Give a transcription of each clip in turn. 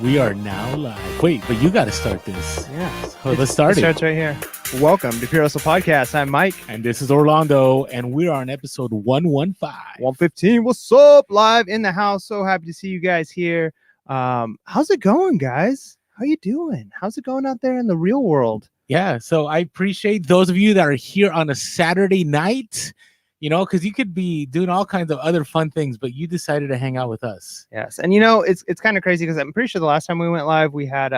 We are now live. Wait, but you got to start this. Yeah. So let's start It starts right here. Welcome to Pure Reselling Podcast. I'm Mike. And this is Orlando, and we are on episode 115. 115. What's up? Live in the house. So happy to see you guys here. How's it going, guys? How you doing? How's it going out there in the real world? Yeah, so I appreciate those of you that are here on a Saturday night, you know, because you could be doing all kinds of other fun things, but you decided to hang out with us. Yes. And you know, it's kind of crazy because I'm pretty sure the last time we went live, we had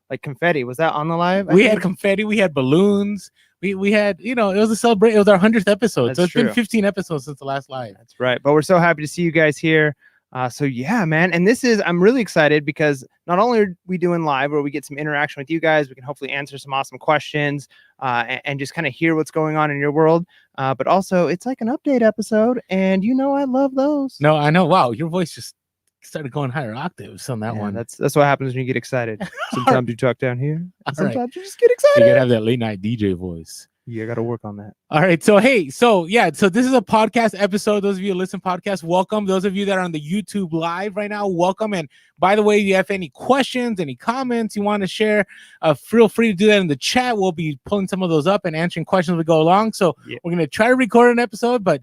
like confetti. Was that on the live? We had confetti, we had balloons, we had, you know, it was a celebration. It was our 100th episode. That's so it's true. been 15 episodes since the last live. That's right. But we're so happy to see you guys here. So yeah, man. And I'm really excited because not only are we doing live where we get some interaction with you guys, we can hopefully answer some awesome questions and just kind of hear what's going on in your world. But also it's like an update episode, and you know I love those. No, I know. Wow, your voice just started going higher octaves on that one. That's what happens when you get excited. Sometimes you talk down here. Sometimes right. you just get excited. You gotta have that late night DJ voice. Yeah, I got to work on that. All right. So, hey, so this is a podcast episode. Those of you who listen podcast, welcome. Those of you that are on the YouTube live right now, welcome. And by the way, if you have any questions, any comments you want to share, feel free to do that in the chat. We'll be pulling some of those up and answering questions as we go along. So We're going to try to record an episode, but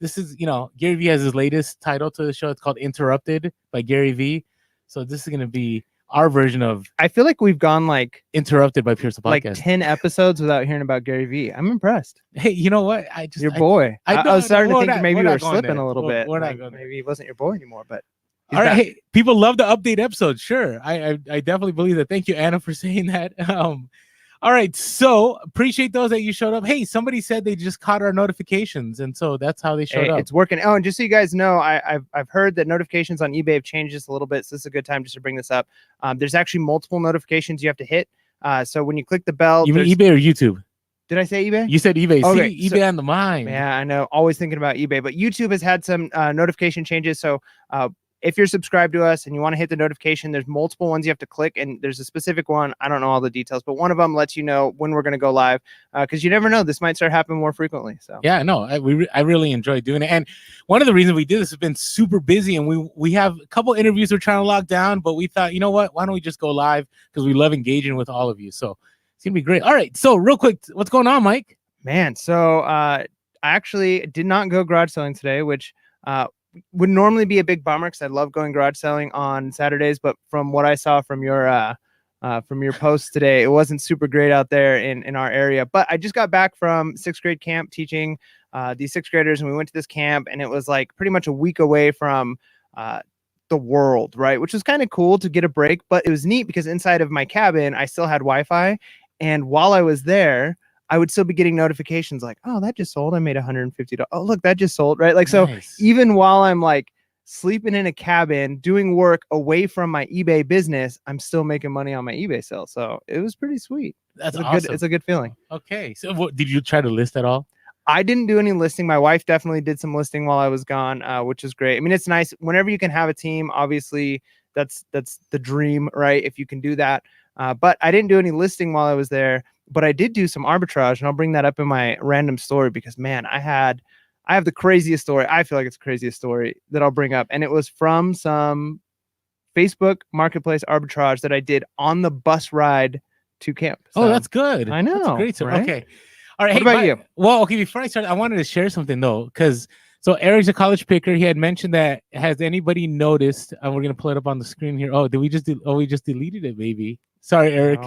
this is, you know, Gary Vee has his latest title to the show. It's called Interrupted by Gary Vee. So this is going to be our version of. I feel like we've gone like Interrupted by Pure Reselling Podcast. Like 10 episodes without hearing about Gary Vee. I'm impressed. Hey, you know what? Your boy. I was starting to think maybe you were slipping a little bit. Like, maybe he wasn't your boy anymore, but all right. Hey, people love the update episode. Sure. I definitely believe that. Thank you, Anna, for saying that. All right. So appreciate those that you showed up. Hey, somebody said they just caught our notifications, and so that's how they showed up. It's working. Oh, and just so you guys know, I've heard that notifications on eBay have changed just a little bit. So this is a good time just to bring this up. There's actually multiple notifications you have to hit. So when you click the bell, you mean eBay or YouTube? Did I say eBay? You said eBay. Okay, see, eBay on the mind. Yeah, I know. Always thinking about eBay, but YouTube has had some notification changes. So if you're subscribed to us and you want to hit the notification, there's multiple ones you have to click, and there's a specific one. I don't know all the details, but one of them lets you know when we're going to go live, because you never know. This might start happening more frequently. So yeah, no, I really enjoy doing it. And one of the reasons we did this has been super busy, and we have a couple interviews we're trying to lock down, but we thought, you know what, why don't we just go live, because we love engaging with all of you. So it's going to be great. All right. So real quick, what's going on, Mike? Man, so I actually did not go garage selling today, which would normally be a big bummer because I love going garage selling on Saturdays. But from what I saw from your post today, it wasn't super great out there in our area. But I just got back from sixth grade camp teaching these sixth graders, and we went to this camp, and it was like pretty much a week away from the world, right? Which was kind of cool to get a break, but it was neat because inside of my cabin, I still had Wi-Fi. And while I was there, I would still be getting notifications like, oh, that just sold. I made $150. Oh, look, that just sold. Right. Like, nice. So even while I'm like sleeping in a cabin, doing work away from my eBay business, I'm still making money on my eBay sale. So it was pretty sweet. That's awesome. It's a good feeling. Okay. So did you try to list at all? I didn't do any listing. My wife definitely did some listing while I was gone, which is great. I mean, it's nice whenever you can have a team. Obviously, that's the dream, right? If you can do that. But I didn't do any listing while I was there. But I did do some arbitrage, and I'll bring that up in my random story because, man, I have the craziest story. I feel like it's the craziest story that I'll bring up. And it was from some Facebook marketplace arbitrage that I did on the bus ride to camp. So, oh, that's good. I know. That's great. Right? Okay. All right. What about you? Well, okay. Before I start, I wanted to share something though, because so Eric's a college picker. He had mentioned that. Has anybody noticed? And we're gonna pull it up on the screen here. Oh, we just deleted it, baby. Sorry, Eric.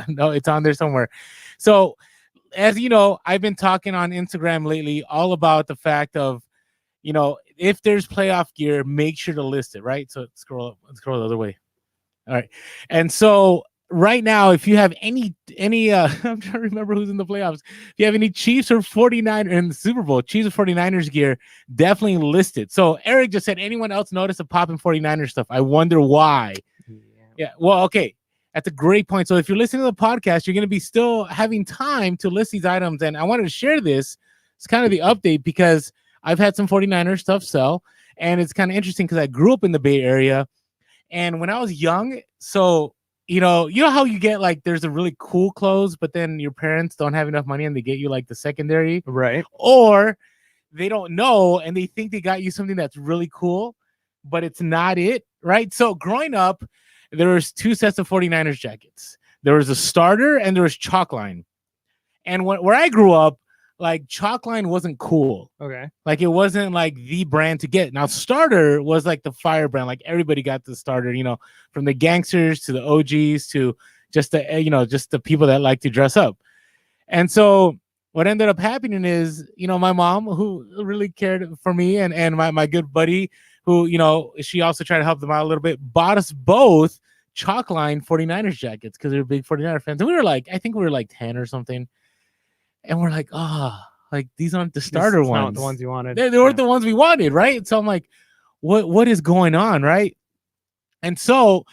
No, it's on there somewhere. So, as you know, I've been talking on Instagram lately all about the fact of, you know, if there's playoff gear, make sure to list it, right? So scroll the other way. All right. And so right now, if you have any I'm trying to remember who's in the playoffs. If you have any Chiefs or 49ers in the Super Bowl, Chiefs or 49ers gear, definitely list it. So Eric just said, anyone else notice a pop in 49ers stuff? I wonder why. Yeah. Well, okay. That's a great point. So if you're listening to the podcast, you're going to be still having time to list these items. And I wanted to share this. It's kind of the update because I've had some 49ers stuff sell. And it's kind of interesting because I grew up in the Bay Area. And when I was young, so, you know how you get like, there's a really cool clothes, but then your parents don't have enough money and they get you like the secondary. Right. Or they don't know and they think they got you something that's really cool. but it's not it, right? So growing up, there was 2 sets of 49ers jackets. There was a starter and there was chalkline. And where I grew up, like chalkline wasn't cool. Okay. Like it wasn't like the brand to get. Now starter was like the fire brand. Like everybody got the starter, from the gangsters to the OGs to just the people that like to dress up. And so what ended up happening is, my mom, who really cared for me, and my good buddy, who, she also tried to help them out a little bit, bought us both chalkline 49ers jackets because they were big 49er fans. And we were like, I think we were like 10 or something. And we're like, like these aren't the starter ones. Not the ones you wanted. They weren't the ones we wanted, right? So I'm like, what is going on, right? And so,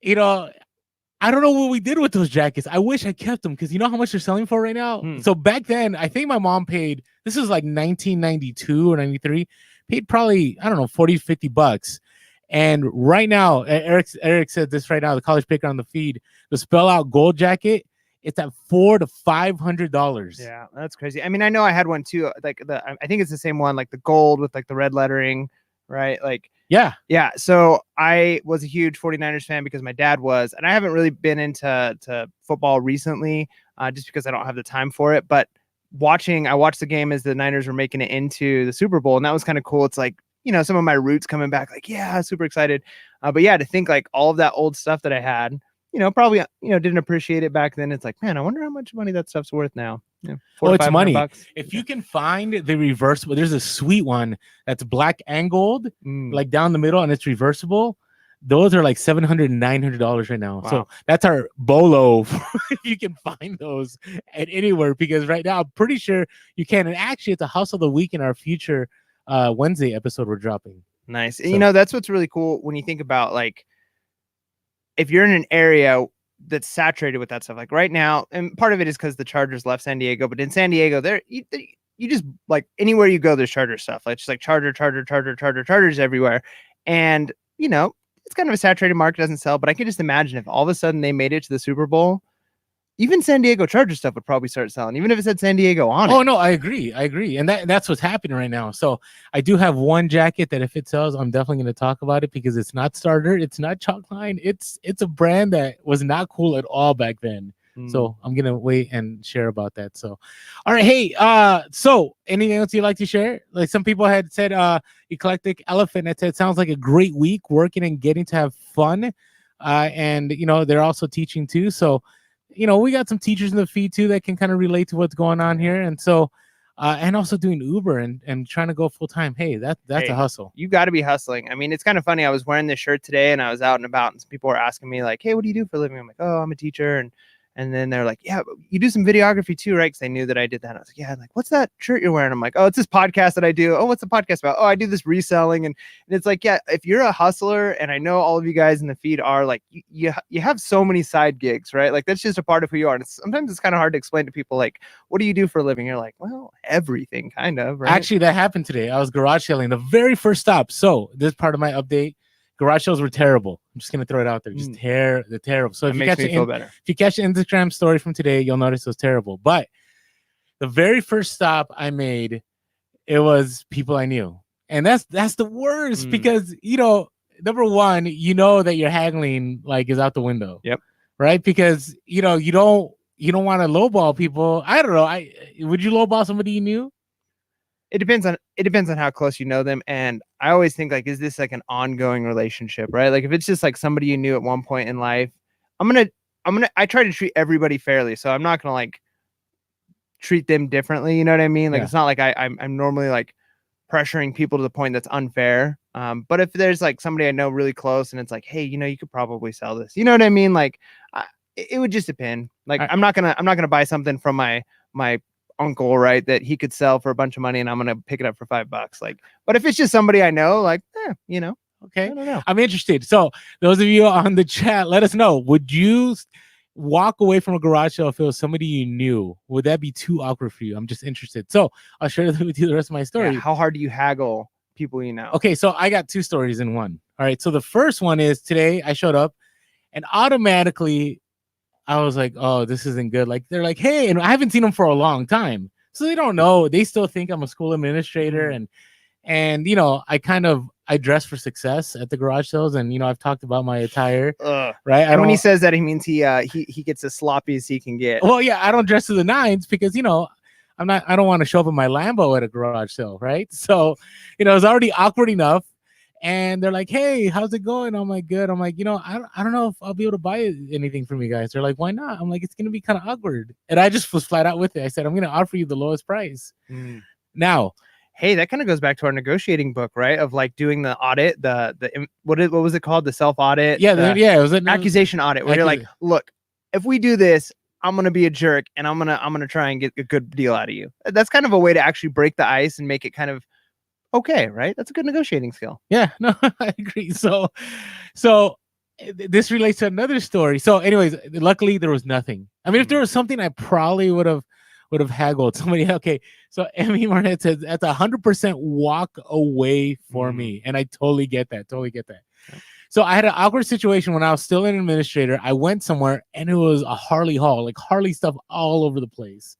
I don't know what we did with those jackets. I wish I kept them because you know how much they're selling for right now? So back then, I think my mom paid, this is like 1992 or 93, paid probably, I don't know, 40, 50 bucks. And right now, Eric said this right now, the college picker on the feed, the spell out gold jacket, it's at $400 to $500. Yeah, that's crazy. I mean, I know I had one too. Like I think it's the same one, like the gold with like the red lettering, right? Like, yeah. So I was a huge 49ers fan because my dad was, and I haven't really been into football recently, just because I don't have the time for it. But I watched the game as the Niners were making it into the Super Bowl, and that was kind of cool. It's like, some of my roots coming back, like, yeah, super excited. But yeah, to think like all of that old stuff that I had, probably, didn't appreciate it back then. It's like, man, I wonder how much money that stuff's worth now. Yeah, it's money. Bucks. If you can find the reversible, there's a sweet one that's black and gold, like down the middle, and it's reversible. Those are like $700 and $900 right now. Wow. So that's our Bolo. If you can find those at anywhere, because right now I'm pretty sure you can. And actually, it's a hustle of the week in our future Wednesday episode we're dropping. Nice. So. That's what's really cool when you think about, like, if you're in an area that's saturated with that stuff, like right now, and part of it is because the Chargers left San Diego, but in San Diego, you just, like, anywhere you go, there's Charger stuff. Like, just like Chargers everywhere. And, it's kind of a saturated market, doesn't sell, but I can just imagine if all of a sudden they made it to the Super Bowl, even San Diego Chargers stuff would probably start selling, even if it said San Diego on it. Oh, no, I agree. And that's what's happening right now. So I do have one jacket that if it sells, I'm definitely going to talk about it because it's not starter. It's not chalkline. It's a brand that was not cool at all back then. So I'm going to wait and share about that. So, all right. Hey, so anything else you'd like to share? Like some people had said, Eclectic Elephant, that said, sounds like a great week working and getting to have fun. And, they're also teaching too. So, we got some teachers in the feed too that can kind of relate to what's going on here. And so, and also doing Uber and trying to go full time. Hey, that's a hustle. You got to be hustling. I mean, it's kind of funny. I was wearing this shirt today and I was out and about and some people were asking me like, hey, what do you do for a living? I'm like, oh, I'm a teacher. And then they're like, yeah, you do some videography too, right? Because they knew that I did that. I was like, yeah. I'm like, what's that shirt you're wearing? I'm like, oh, it's this podcast that I do. Oh, what's the podcast about? Oh, I do this reselling. And it's like, yeah, if you're a hustler, and I know all of you guys in the feed are, like, you have so many side gigs, right? Like, that's just a part of who you are. And sometimes it's kind of hard to explain to people, like, what do you do for a living? You're like, well, everything, kind of, right? Actually, that happened today. I was garage selling the very first stop. So this part of my update. Garage sales were terrible. I'm just gonna throw it out there. Just terrible. So if you catch the Instagram story from today, you'll notice it was terrible. But the very first stop I made, it was people I knew, and that's the worst because number one, that your haggling like is out the window. Yep. Right, because you don't want to lowball people. I don't know. Would you lowball somebody you knew? It depends on how close you know them. And I always think, like, is this like an ongoing relationship, right? Like if it's just like somebody you knew at one point in life, I try to treat everybody fairly. So I'm not going to like treat them differently. You know what I mean? Like, It's not like I'm normally like pressuring people to the point that's unfair. But if there's like somebody I know really close and it's like, hey, you could probably sell this, you know what I mean? Like it would just depend. Like I'm not going to buy something from my uncle, right, that he could sell for a bunch of money and I'm gonna pick it up for $5. Like, but if it's just somebody I know, like, okay, I don't know. I'm interested. So those of you on the chat, let us know. Would you walk away from a garage sale if it was somebody you knew? Would that be too awkward for you? I'm just interested. So I'll share with you the rest of my story. Yeah, how hard do you haggle people you know? Okay, so I got two stories in one. All right, so the first one is today I showed up and automatically I was like, oh, this isn't good. Like, they're like, hey, and I haven't seen them for a long time. So they don't know. They still think I'm a school administrator. And And I dress for success at the garage sales, and I've talked about my attire, right? And when he says that, he means he gets as sloppy as he can get. Well, yeah, I don't dress to the nines because I don't want to show up in my Lambo at a garage sale, right? So, it's already awkward enough. And they're like, "Hey, how's it going?" I'm like, "Good." I'm like, I don't know if I'll be able to buy anything from you guys. They're like, "Why not?" I'm like, "It's gonna be kind of awkward." And I just was flat out with it. I said, "I'm gonna offer you the lowest price." Now, hey, that kind of goes back to our negotiating book, right? Of like doing the audit, what was it called? The self audit. Yeah, it was an accusation audit, where you're like, "Look, if we do this, I'm gonna be a jerk, and I'm gonna try and get a good deal out of you." That's kind of a way to actually break the ice and make it kind of okay, right? That's a good negotiating skill. Yeah, no, I agree. So this relates to another story. So, anyways, luckily there was nothing. I mean, if there was something, I probably would have haggled somebody. Okay, so Emmy Marnett says that's 100% walk away for me, and I totally get that. Yeah. So I had an awkward situation when I was still an administrator. I went somewhere and it was a Harley haul, like Harley stuff all over the place.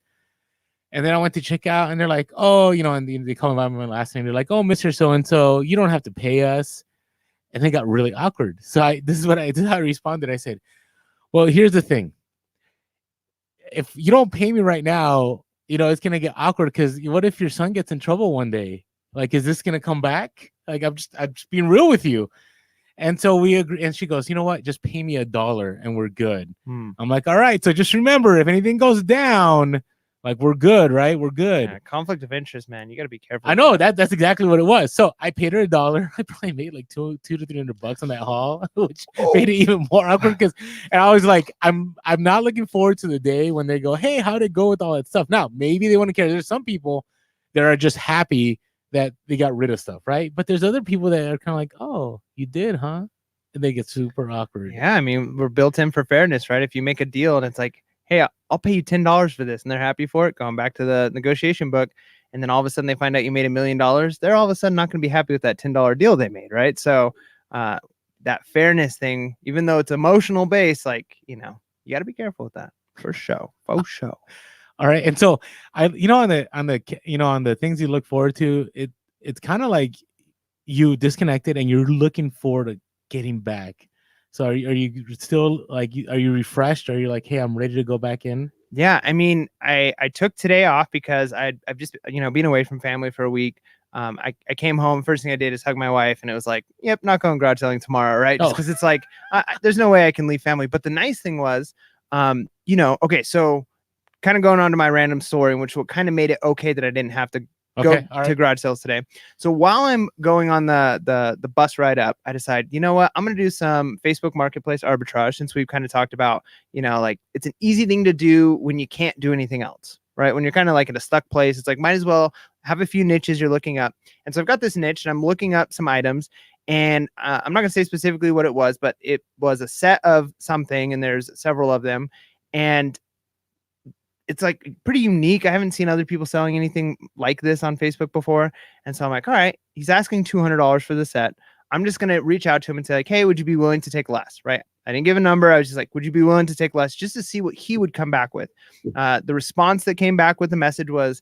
And then I went to check out, and they're like, "Oh, and they call me by my last name. They're like, 'Oh, Mr. So-and-so, you don't have to pay us.'" And they got really awkward. So this is how I responded. I said, "Well, here's the thing. If you don't pay me right now, it's going to get awkward, because what if your son gets in trouble one day? Like, is this going to come back? Like, I'm just being real with you." And so we agree. And she goes, "You know what? Just pay me $1 and we're good." I'm like, "All right. So just remember, if anything goes down, like, we're good, right? We're good." Yeah, conflict of interest, man. You got to be careful. I know that's exactly what it was. So I paid her $1. I probably made like $200 to $300 on that haul, which made it even more awkward. And I was like, I'm not looking forward to the day when they go, "Hey, how'd it go with all that stuff?" Now, maybe they want to care. There's some people that are just happy that they got rid of stuff, right? But there's other people that are kind of like, "Oh, you did, huh?" And they get super awkward. Yeah, I mean, we're built in for fairness, right? If you make a deal and it's like, "Hey, I'll pay you $10 for this," and they're happy for it, going back to the negotiation book, and then all of a sudden they find out you made $1 million, they're all of a sudden not going to be happy with that $10 deal they made, right? So that fairness thing, even though it's emotional based, like, you got to be careful with that, for show. All right. And so on the things you look forward to, it's kind of like you disconnected and you're looking forward to getting back. So are you still like, are you refreshed? Are you like, "Hey, I'm ready to go back in"? Yeah, I mean, I took today off because I've just been away from family for a week. I came home. First thing I did is hug my wife, and it was like, "Yep, not going garage selling tomorrow," right? Just because it's like, there's no way I can leave family. But the nice thing was, okay, so kind of going on to my random story, which what kind of made it okay that I didn't have to go to garage sales today. So while I'm going on the bus ride up, I decide, you know what, I'm going to do some Facebook Marketplace arbitrage, since we've kind of talked about, like, it's an easy thing to do when you can't do anything else, right? When you're kind of like at a stuck place, it's like, might as well have a few niches you're looking up. And so I've got this niche and I'm looking up some items, and I'm not going to say specifically what it was, but it was a set of something, and there's several of them. And it's like pretty unique. I haven't seen other people selling anything like this on Facebook before. And so I'm like, all right, he's asking $200 for the set. I'm just going to reach out to him and say like, "Hey, would you be willing to take less?" Right? I didn't give a number. I was just like, "Would you be willing to take less?" Just to see what he would come back with. The response that came back with the message was,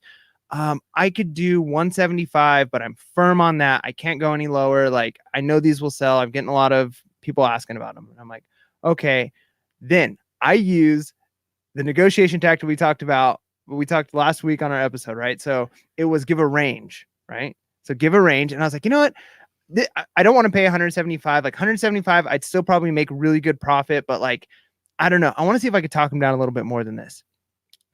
"I could do 175, but I'm firm on that. I can't go any lower. Like, I know these will sell. I'm getting a lot of people asking about them." And I'm like, okay. Then I use the negotiation tactic we talked last week on our episode, right? So it was give a range, right? So give a range. And I was like, you know what? I don't want to pay 175. Like 175, I'd still probably make really good profit, but like, I don't know. I want to see if I could talk him down a little bit more than this.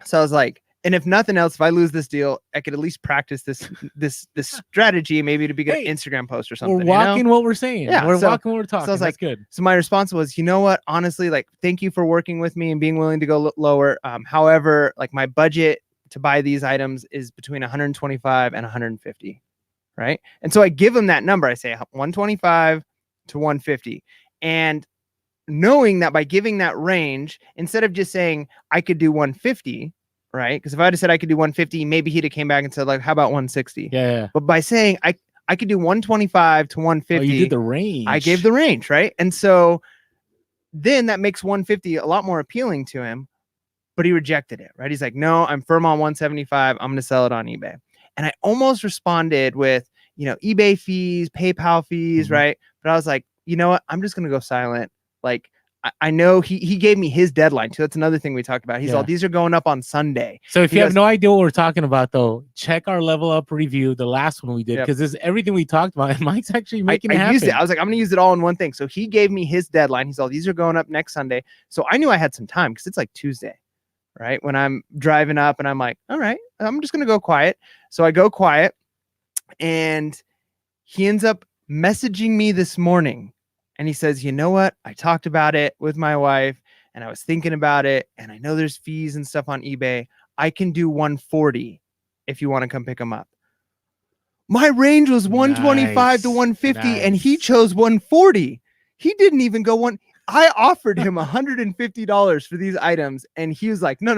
So I was like, and if nothing else, if I lose this deal, I could at least practice this strategy, maybe to be an Instagram post or something. We're walking what we're saying. Yeah, we're walking what we're talking. So I was like, good. So my response was, you know what? Honestly, like, thank you for working with me and being willing to go lower. However, like, my budget to buy these items is between 125 and 150, right? And so I give them that number. I say 125 to 150, and knowing that by giving that range, instead of just saying I could do 150. Right? Because if I had said I could do 150, maybe he'd have came back and said, like, how about 160? Yeah. But by saying I could do 125 to 150, you did the range. I gave the range, right? And so then that makes 150 a lot more appealing to him, but he rejected it, right? He's like, "No, I'm firm on 175. I'm going to sell it on eBay." And I almost responded with, eBay fees, PayPal fees, Mhm. right? But I was like, you know what? I'm just gonna go silent. Like I know he gave me his deadline too. That's another thing we talked about. He's all, these are going up on Sunday. So if He you have goes, no idea what we're talking about, though, check our level up review, the last one we did, because this is everything we talked about, and Mike's actually making it happen. Used it. I was like, I'm gonna use it all in one thing. So he gave me his deadline. He's all, these are going up next Sunday. So I knew I had some time because it's like Tuesday, right? When I'm driving up and I'm like, all right, I'm just gonna go quiet. So I go quiet, and he ends up messaging me this morning, and he says, you know what? I talked about it with my wife, and I was thinking about it, and I know there's fees and stuff on eBay. I can do 140 if you want to come pick them up. My range was 125 to 150, and he chose 140. He didn't even go one. I offered him $150 for these items, and he was like, no,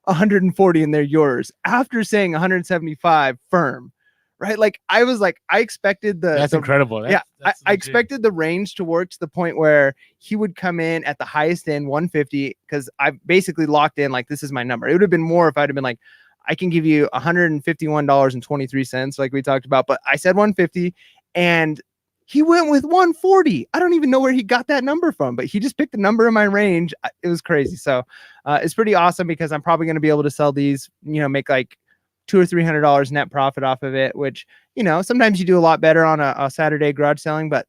140, and they're yours. After saying 175 firm, right? Like I was like, I expected that's incredible. That's I expected the range to work to the point where he would come in at the highest end 150, because I basically locked in like, this is my number. It would have been more if I'd have been like, I can give you $151.23, like we talked about, but I said 150, and he went with 140. I don't even know where he got that number from, but he just picked the number in my range. It was crazy. So it's pretty awesome, because I'm probably going to be able to sell these, make like $200 or $300 net profit off of it, which, sometimes you do a lot better on a Saturday garage selling, but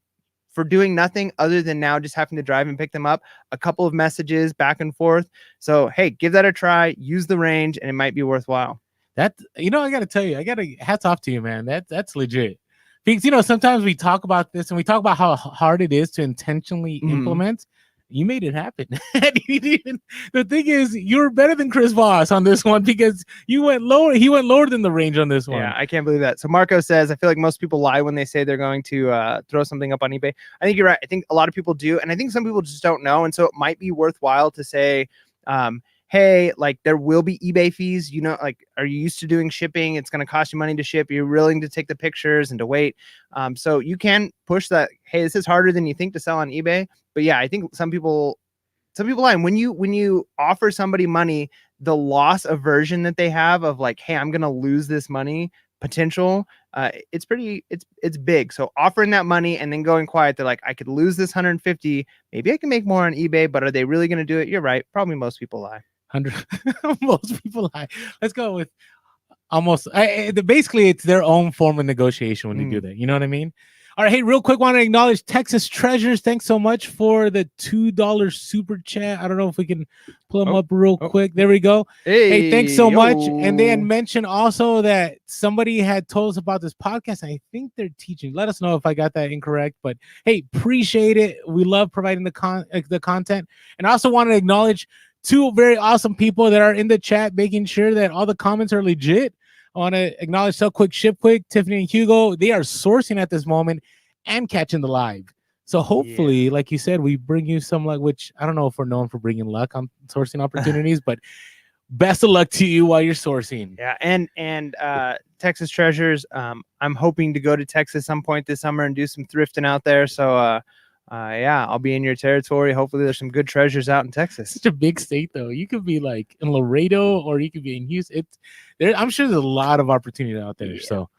for doing nothing other than now just having to drive and pick them up, a couple of messages back and forth. So, hey, give that a try, use the range, and it might be worthwhile. I got to tell you, hats off to you, man. That's legit. Because, sometimes we talk about this and we talk about how hard it is to intentionally implement. You made it happen. The thing is, you're better than Chris Voss on this one, because you went lower. He went lower than the range on this one. Yeah, I can't believe that. So Marco says, I feel like most people lie when they say they're going to throw something up on eBay. I think you're right. I think a lot of people do. And I think some people just don't know. And so it might be worthwhile to say, hey, like there will be eBay fees, like, are you used to doing shipping? It's going to cost you money to ship. You're willing to take the pictures and to wait. So you can push that. Hey, this is harder than you think to sell on eBay. But yeah, I think some people lie. And when you offer somebody money, the loss aversion that they have of like, hey, I'm going to lose this money potential, it's big. So offering that money and then going quiet, they're like, I could lose this 150. Maybe I can make more on eBay, but are they really going to do it? You're right. Probably most people lie. Most people lie. Let's go with almost. Basically, it's their own form of negotiation when they do that. You know what I mean? All right, hey, real quick, want to acknowledge Texas Treasures. Thanks so much for the $2 super chat. I don't know if we can pull them up real quick. There we go. Hey, thanks so much. And they had mentioned also that somebody had told us about this podcast. I think they're teaching. Let us know if I got that incorrect. But hey, appreciate it. We love providing the content. And I also want to acknowledge two very awesome people that are in the chat, making sure that all the comments are legit. I want to acknowledge Sell Quick, Ship Quick, Tiffany and Hugo. They are sourcing at this moment and catching the live. So hopefully, like you said, we bring you some luck, which I don't know if we're known for bringing luck on sourcing opportunities, but best of luck to you while you're sourcing. Yeah, and Texas Treasures, I'm hoping to go to Texas some point this summer and do some thrifting out there. So yeah, I'll be in your territory. Hopefully there's some good treasures out in Texas. Such a big state, though. You could be like in Laredo, or you could be in Houston. I'm sure there's a lot of opportunity out there. Yeah. So,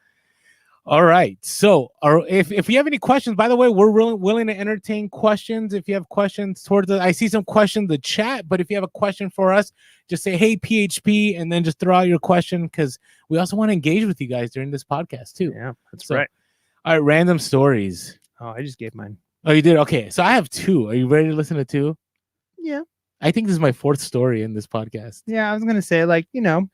all right. So, if you have any questions, by the way, we're willing to entertain questions. If you have questions I see some questions in the chat, but if you have a question for us, just say, hey, PHP, and then just throw out your question, because we also want to engage with you guys during this podcast too. Yeah, that's right. All right, random stories. Oh, I just gave mine. Oh, you did? Okay. So I have two. Are you ready to listen to two? Yeah. I think this is my fourth story in this podcast. Yeah, I was going to say, like,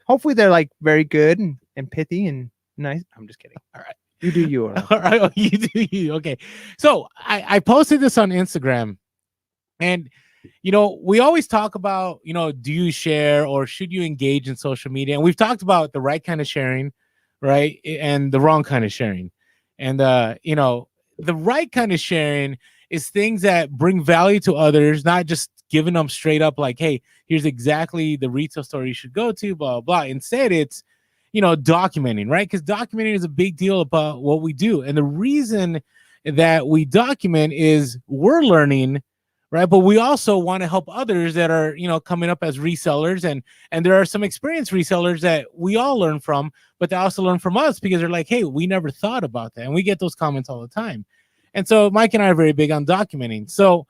hopefully they're like very good and pithy and nice. I'm just kidding. All right. You do you. All right. Oh, you do you. Okay. So I posted this on Instagram, and, we always talk about, do you share or should you engage in social media? And we've talked about the right kind of sharing, right? And the wrong kind of sharing. And, the right kind of sharing is things that bring value to others, not just giving them straight up like, hey, here's exactly the retail store you should go to, blah, blah. Instead, it's, documenting, right? Because documenting is a big deal about what we do. And the reason that we document is we're learning right? But we also want to help others that are, coming up as resellers, and there are some experienced resellers that we all learn from, but they also learn from us because they're like, hey, we never thought about that. And we get those comments all the time. And so Mike and I are very big on documenting. So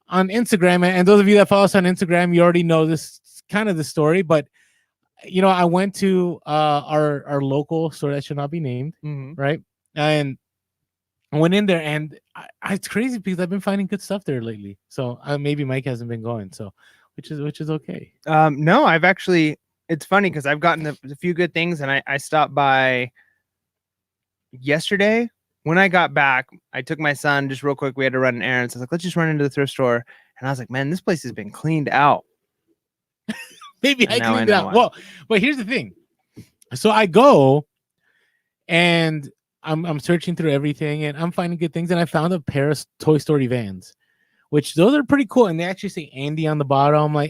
on Instagram, and those of you that follow us on Instagram, you already know this kind of the story, but I went to our local store that should not be named, right? And I went in there, and it's crazy because I've been finding good stuff there lately. So maybe Mike hasn't been going, so which is okay. No, I've actually. It's funny because I've gotten a few good things, and I stopped by yesterday. When I got back, I took my son just real quick. We had to run an errand. So I was like, let's just run into the thrift store. And I was like, man, this place has been cleaned out. Maybe I cleaned it out. Well, but here's the thing. So I go and I'm searching through everything, and I'm finding good things. And I found a pair of Toy Story vans, which those are pretty cool. And they actually say Andy on the bottom. I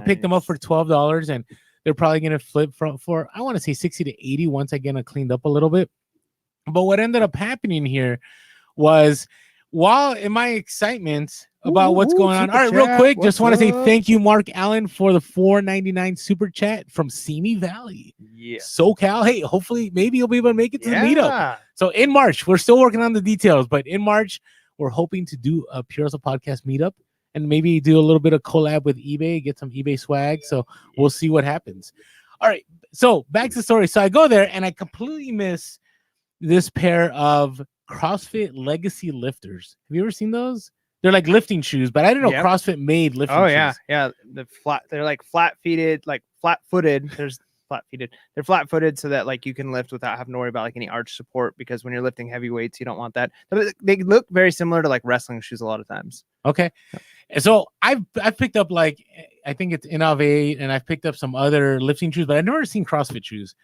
picked them up for $12, and they're probably going to flip for, I want to say 60 to 80 once I get it cleaned up a little bit. But what ended up happening here was, while in my excitement about what's going on, all right, real quick, just want to say thank you, Mark Allen, for the $4.99 super chat from Simi Valley, SoCal. Hey, hopefully, maybe you'll be able to make it to the meetup. So in March, we're still working on the details, but in March, we're hoping to do a Pure Hustle Podcast meetup and maybe do a little bit of collab with eBay, get some eBay swag. So we'll see what happens. All right, so back to the story. So I go there, and I completely miss this pair of CrossFit Legacy lifters. Have you ever seen those? They're like lifting shoes, but I didn't know CrossFit made lifting shoes. Yeah. They're like flat-feeted, like flat-footed. There's flat-feeted. They're flat-footed so that like you can lift without having to worry about like any arch support, because when you're lifting heavy weights, you don't want that. They look very similar to like wrestling shoes a lot of times. Okay. So I've picked up, like, I think it's Innovate, and I've picked up some other lifting shoes, but I've never seen CrossFit shoes.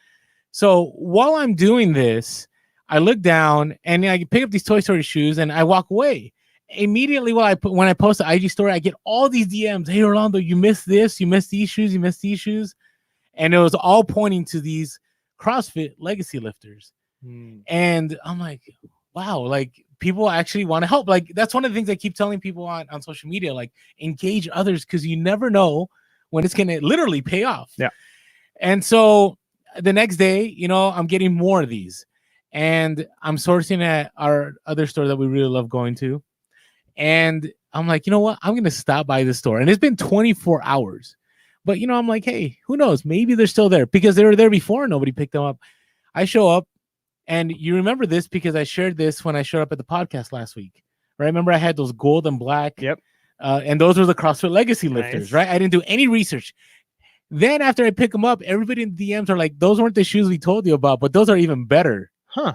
So while I'm doing this, I look down and I pick up these Toy Story shoes, and I walk away. Immediately when I post the IG story, I get all these DMs. Hey, Orlando, you missed this. You missed these shoes. You missed these shoes. And it was all pointing to these CrossFit Legacy lifters. And I'm like, wow, like people actually want to help. Like that's one of the things I keep telling people on social media, like engage others, because you never know when it's going to literally pay off. Yeah. And so the next day, I'm getting more of these. And I'm sourcing at our other store that we really love going to. And I'm like, you know what? I'm going to stop by the store. And it's been 24 hours. But, I'm like, hey, who knows? Maybe they're still there, because they were there before and nobody picked them up. I show up, and you remember this because I shared this when I showed up at the podcast last week. Right? Remember I had those gold and black. Yep. And those were the CrossFit Legacy lifters, right? I didn't do any research. Then after I pick them up, everybody in the DMs are like, those weren't the shoes we told you about, but those are even better. Huh.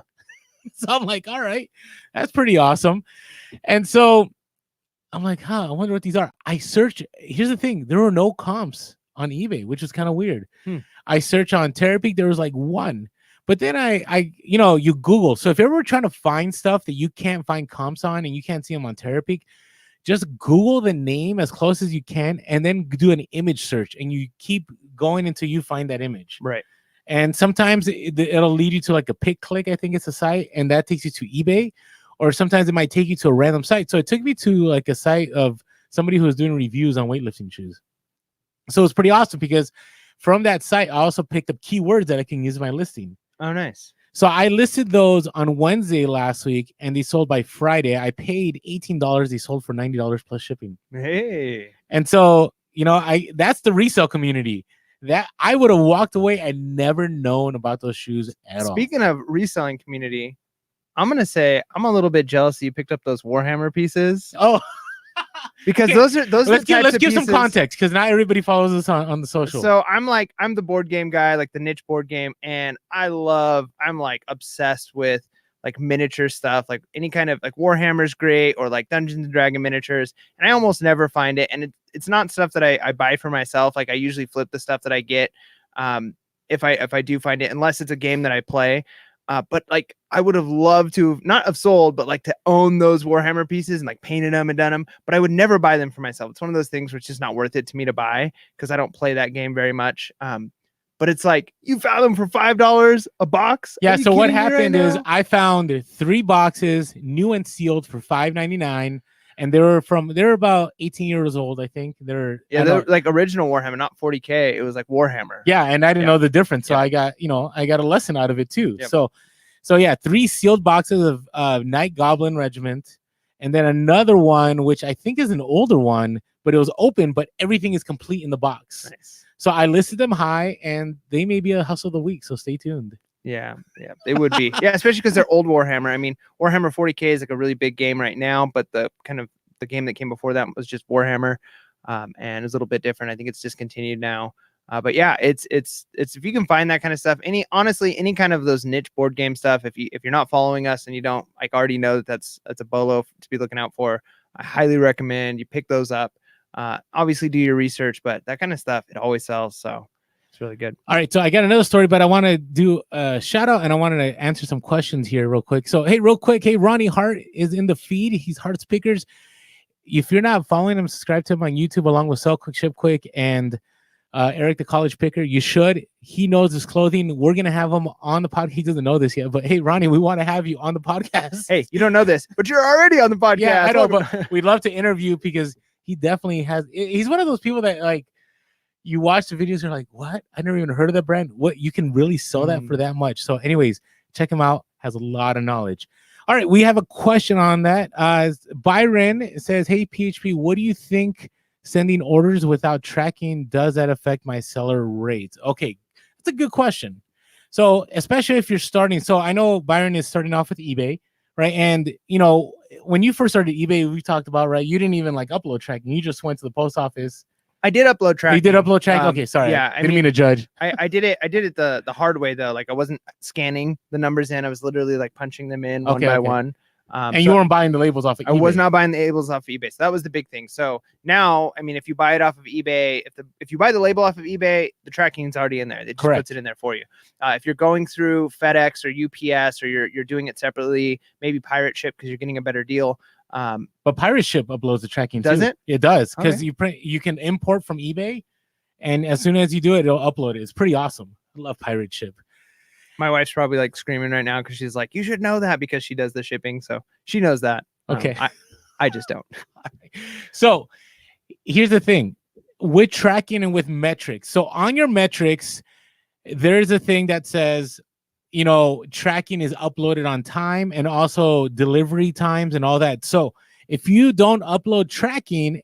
So I'm like, all right, that's pretty awesome. And so I'm like, I wonder what these are. I search. Here's the thing. There were no comps on eBay, which is kind of weird. I search on Terapeak. There was like one. But then I you Google. So if you're ever trying to find stuff that you can't find comps on and you can't see them on Terapeak, just Google the name as close as you can and then do an image search. And you keep going until you find that image. Right. And sometimes it'll lead you to like a pick click, I think it's a site, and that takes you to eBay. Or sometimes it might take you to a random site. So it took me to like a site of somebody who was doing reviews on weightlifting shoes. So it's pretty awesome because from that site, I also picked up keywords that I can use in my listing. Oh, nice. So I listed those on Wednesday last week, and they sold by Friday. I paid $18. They sold for $90 plus shipping. Hey. And so, that's the resale community. That I would have walked away and never known about those shoes at all. Speaking of reselling community, I'm going to say I'm a little bit jealous that you picked up those Warhammer pieces. Oh, because okay. Let's give some context, because not everybody follows us on the social. So I'm the board game guy, like the niche board game. And I'm like obsessed with like miniature stuff, like any kind of like Warhammer's great, or like Dungeons and Dragon miniatures. And I almost never find it. And it's not stuff that I buy for myself. Like I usually flip the stuff that I get. If I do find it, unless it's a game that I play. But like I would have loved to not have sold, but like to own those Warhammer pieces and like painted them and done them. But I would never buy them for myself. It's one of those things where it's just not worth it to me to buy because I don't play that game very much. But it's like you found them for $5 a box. Yeah. So what happened is I found 3 boxes, new and sealed, for $5.99, and they're about 18 years old, I think. They're like original Warhammer, not 40K. It was like Warhammer. Yeah, and I didn't know the difference, so Yep. I got a lesson out of it too. Yep. So yeah, 3 sealed boxes of Night Goblin Regiment, and then another one which I think is an older one, but it was open, but everything is complete in the box. Nice. So I listed them high, and they may be a hustle of the week. So stay tuned. Yeah, they would be. Yeah, especially because they're old Warhammer. I mean, Warhammer 40K is like a really big game right now, but the game that came before that was just Warhammer, and it's a little bit different. I think it's discontinued now. But yeah, it's if you can find that kind of stuff, honestly any kind of those niche board game stuff. If you're not following us and you don't like already know that that's a Bolo to be looking out for, I highly recommend you pick those up. Obviously do your research, but that kind of stuff, it always sells. So it's really good. All right. So I got another story, but I want to do a shout out and I wanted to answer some questions here real quick. So, hey, real quick. Hey, Ronnie Hart is in the feed. He's Hearts Pickers. If you're not following him, subscribe to him on YouTube along with Sell Quick, Ship Quick and Eric, the College Picker. You should. He knows his clothing. We're going to have him on the podcast. He doesn't know this yet, but hey, Ronnie, we want to have you on the podcast. Hey, you don't know this, but you're already on the podcast. Yeah, I know, but we'd love to interview because he definitely has. He's one of those people that like you watch the videos and you're like, what? I never even heard of that brand. What? You can really sell that for that much. So anyways, check him out. Has a lot of knowledge. All right, we have a question on that. Byron says, hey, PHP, what do you think sending orders without tracking, does that affect my seller rates? Okay, that's a good question. So especially if you're starting. So I know Byron is starting off with eBay, right? And, when you first started eBay, we talked about, right, you didn't even like upload tracking. You just went to the post office. I did upload tracking. You did upload tracking? Okay, sorry. Yeah, I didn't mean to judge. I did it the hard way though. Like I wasn't scanning the numbers in. I was literally like punching them in one by one. And you weren't buying the labels off of eBay. I was not buying the labels off of eBay. So that was the big thing. So now, I mean, if you buy it off of eBay, if you buy the label off of eBay, the tracking is already in there. It just puts it in there for you. If you're going through FedEx or UPS or you're doing it separately, maybe Pirate Ship because you're getting a better deal. But Pirate Ship uploads the tracking does too. It? It does because you can import from eBay, and as soon as you do it, it'll upload it. It's pretty awesome. I love Pirate Ship. My wife's probably like screaming right now because she's like, you should know that because she does the shipping. So she knows that. Okay. I just don't. So here's the thing with tracking and with metrics. So on your metrics, there's a thing that says, tracking is uploaded on time and also delivery times and all that. So if you don't upload tracking,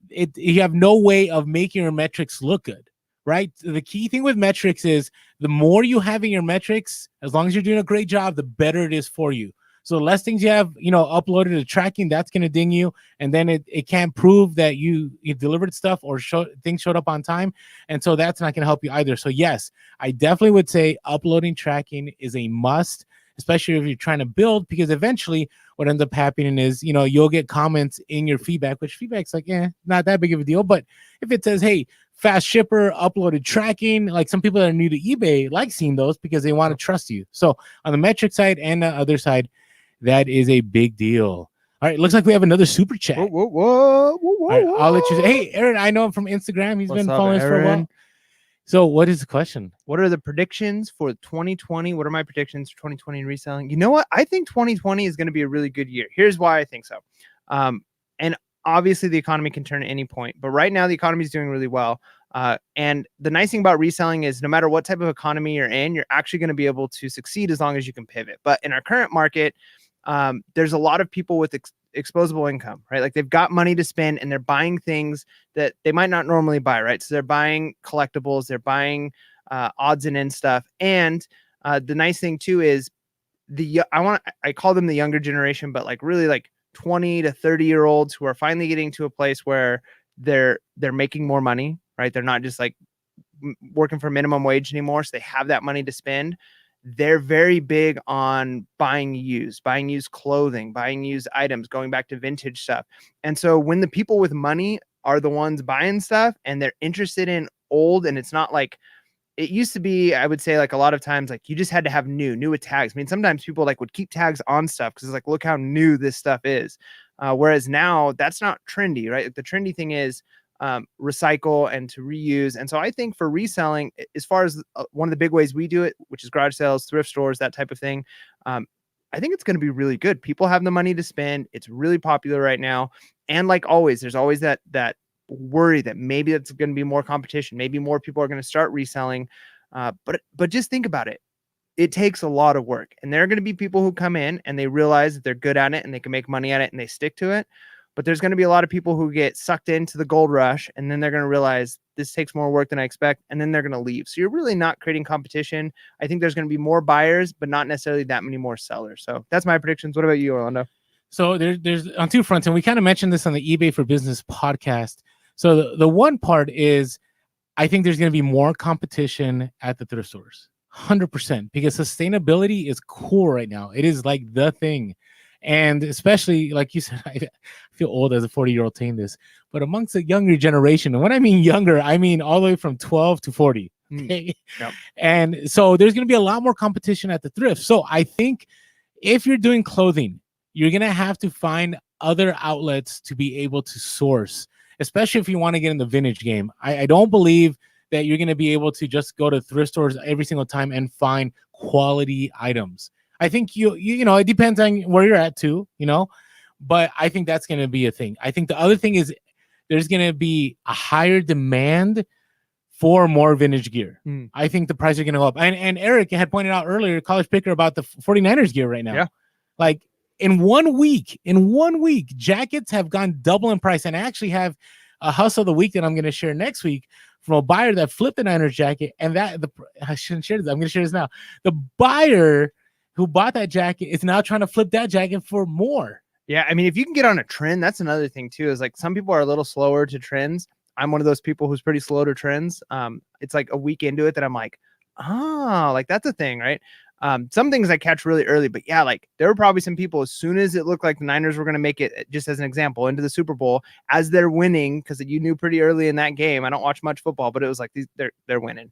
you have no way of making your metrics look good. Right. The key thing with metrics is the more you have in your metrics, as long as you're doing a great job, the better it is for you. So the less things you have, uploaded to tracking, that's going to ding you. And then it can't prove that you delivered stuff or things showed up on time. And so that's not going to help you either. So yes, I definitely would say uploading tracking is a must, especially if you're trying to build, because eventually what ends up happening is, you'll get comments in your feedback, which feedback's like, not that big of a deal. But if it says, hey, fast shipper uploaded tracking, like some people that are new to eBay like seeing those because they want to trust you. So on the metric side and the other side, that is a big deal. All right, looks like we have another super chat. Whoa. All right, I'll let you say, hey, Aaron, I know him from Instagram. He's been following us for a while. So what is the question? What are the predictions for 2020? What are my predictions for 2020 in reselling? You know what? I think 2020 is going to be a really good year. Here's why I think so. And obviously the economy can turn at any point, but right now the economy is doing really well. And the nice thing about reselling is no matter what type of economy you're in, you're actually going to be able to succeed as long as you can pivot. But in our current market, there's a lot of people with exposable income, right? Like they've got money to spend and they're buying things that they might not normally buy, right? So they're buying collectibles, they're buying odds and ends stuff. And the nice thing too is I call them the younger generation, but like really like 20 to 30-year-olds who are finally getting to a place where they're making more money, right? They're not just like working for minimum wage anymore. So they have that money to spend. They're very big on buying used clothing, buying used items, going back to vintage stuff. And so when the people with money are the ones buying stuff and they're interested in old, and it's not like it used to be, I would say like a lot of times, like you just had to have new with tags. I mean, sometimes people like would keep tags on stuff because it's like, look how new this stuff is. Whereas now that's not trendy, right? Like the trendy thing is recycle and to reuse. And so I think for reselling, as far as one of the big ways we do it, which is garage sales, thrift stores, that type of thing, I think it's going to be really good. People have the money to spend. It's really popular right now. And like always, there's always that worry that maybe it's going to be more competition. Maybe more people are going to start reselling. But just think about it. It takes a lot of work, and there are going to be people who come in and they realize that they're good at it and they can make money at it and they stick to it. But there's going to be a lot of people who get sucked into the gold rush, and then they're going to realize this takes more work than I expect, and then they're going to leave. So you're really not creating competition. I think there's going to be more buyers, but not necessarily that many more sellers. So that's my predictions. What about you, Orlando? So there's on two fronts, and we kind of mentioned this on the eBay for Business podcast. So the one part is, I think there's going to be more competition at the thrift stores, 100%, because sustainability is cool right now. It is like the thing. And especially, like you said, I feel old as a 40-year-old saying this, but amongst the younger generation, and when I mean younger, I mean all the way from 12 to 40. Okay? Yep. And so there's going to be a lot more competition at the thrift. So I think if you're doing clothing, you're going to have to find other outlets to be able to source, especially if you want to get in the vintage game. I don't believe that you're going to be able to just go to thrift stores every single time and find quality items. I think you know, it depends on where you're at too, you know, but I think that's going to be a thing. I think the other thing is there's going to be a higher demand for more vintage gear. I think the prices are going to go up. And Eric had pointed out earlier, College Picker, about the 49ers gear right now. Yeah. Like in 1 week, jackets have gone double in price. And I actually have a hustle of the week that I'm going to share next week from a buyer that flipped the Niners jacket. And I shouldn't share this. I'm going to share this now. The buyer who bought that jacket is now trying to flip that jacket for more. Yeah, I mean, if you can get on a trend, that's another thing too. Is like some people are a little slower to trends. I'm one of those people who's pretty slow to trends. It's like a week into it that I'm like, like that's a thing, right? Some things I catch really early, but yeah, like there were probably some people as soon as it looked like the Niners were going to make it, just as an example, into the Super Bowl as they're winning, because you knew pretty early in that game. I don't watch much football, but it was like they're winning.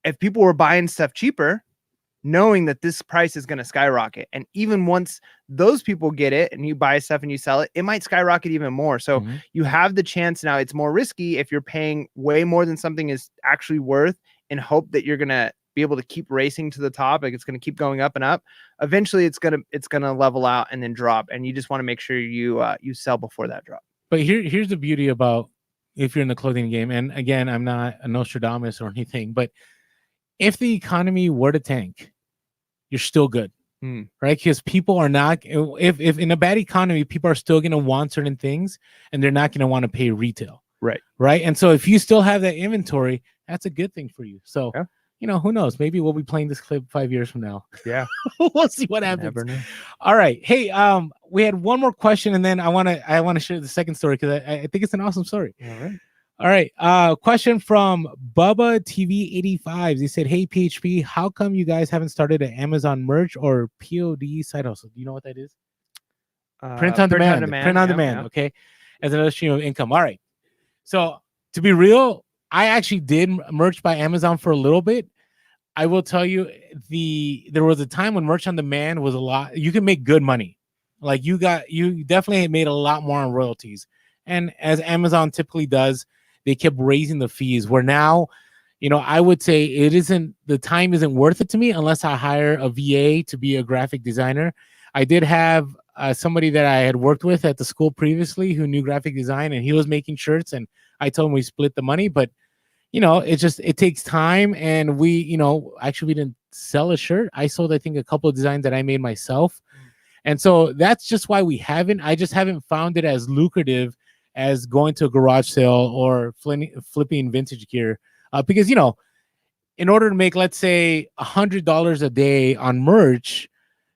If people were buying stuff cheaper, knowing that this price is going to skyrocket. And even once those people get it and you buy stuff and you sell it, it might skyrocket even more. So you have the chance now. It's more risky if you're paying way more than something is actually worth, in hope that you're going to be able to keep racing to the top. Like it's going to keep going up and up. Eventually it's going to level out and then drop. And you just want to make sure you sell before that drop. But here's the beauty about if you're in the clothing game. And again, I'm not a Nostradamus or anything, but if the economy were to tank, you're still good, right? Because people are not, if in a bad economy, people are still going to want certain things and they're not going to want to pay retail. Right. And so if you still have that inventory, that's a good thing for you. So, you know, who knows? Maybe we'll be playing this clip 5 years from now. Yeah. We'll see what happens. Never know. All right. Hey, we had one more question, and then I want to share the second story because I think it's an awesome story. All right. Question from Bubba TV 85. He said, "Hey PHP, how come you guys haven't started an Amazon merch or POD side hustle? Do you know what that is? Print on demand. Print on demand. Okay, as another stream of income. All right. So to be real, I actually did merch by Amazon for a little bit. I will tell you, there was a time when merch on demand was a lot. You can make good money. Like you definitely made a lot more on royalties. And as Amazon typically does, they kept raising the fees, where now, you know, I would say the time isn't worth it to me unless I hire a VA to be a graphic designer. I did have somebody that I had worked with at the school previously who knew graphic design, and he was making shirts, and I told him we split the money, but you know, it takes time. And we didn't sell a shirt. I sold, I think, a couple of designs that I made myself. And so that's just why I just haven't found it as lucrative as going to a garage sale or flipping vintage gear. Because, you know, in order to make, let's say, $100 a day on merch,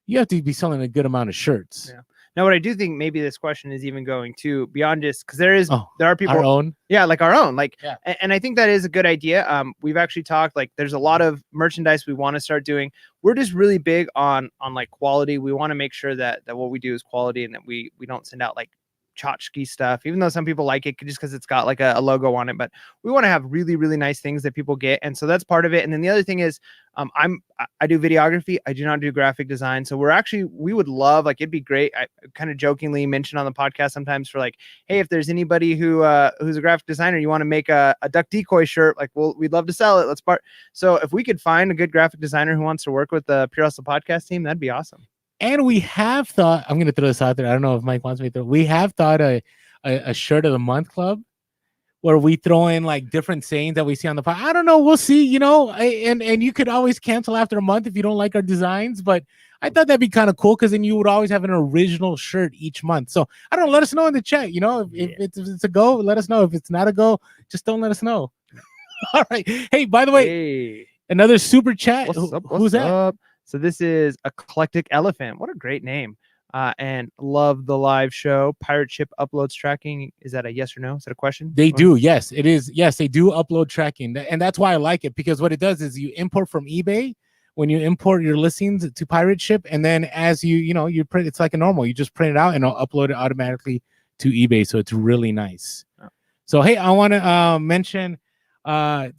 you have to be selling a good amount of shirts. Yeah. Now, what I do think maybe this question is even going to beyond just because there are people our own. Yeah, like our own. Like, yeah. And I think that is a good idea. We've actually talked, like, there's a lot of merchandise we want to start doing. We're just really big on like quality. We want to make sure that what we do is quality and that we don't send out like tchotchke stuff, even though some people like it just because it's got like a logo on it. But we want to have really, really nice things that people get. And so that's part of it. And then the other thing is I do videography. I do not do graphic design. So we would love, like, it'd be great. I kind of jokingly mention on the podcast sometimes for like, hey, if there's anybody who's a graphic designer, you want to make a duck decoy shirt, like, we'd love to sell it. Let's part. So if we could find a good graphic designer who wants to work with the Pure Hustle podcast team, that'd be awesome. And we have thought, I'm going to throw this out there. I don't know if Mike wants me to throw. We have thought a shirt of the month club where we throw in like different sayings that we see on the pod. I don't know. We'll see, and you could always cancel after a month if you don't like our designs. But I thought that'd be kind of cool because then you would always have an original shirt each month. So I don't know. Let us know in the chat. If it's a go, let us know. If it's not a go, just don't let us know. All right. Hey, by the way, another super chat. Who's that? So this is Eclectic Elephant. What a great name. And love the live show. Pirate Ship uploads tracking. Is that a yes or no? Is that a question? They do. Yes, it is. Yes, they do upload tracking. And that's why I like it, because what it does is you import from eBay when you import your listings to Pirate Ship. And then as you print, it's like a normal. You just print it out and it'll upload it automatically to eBay. So it's really nice. Oh. So, hey, I want to mention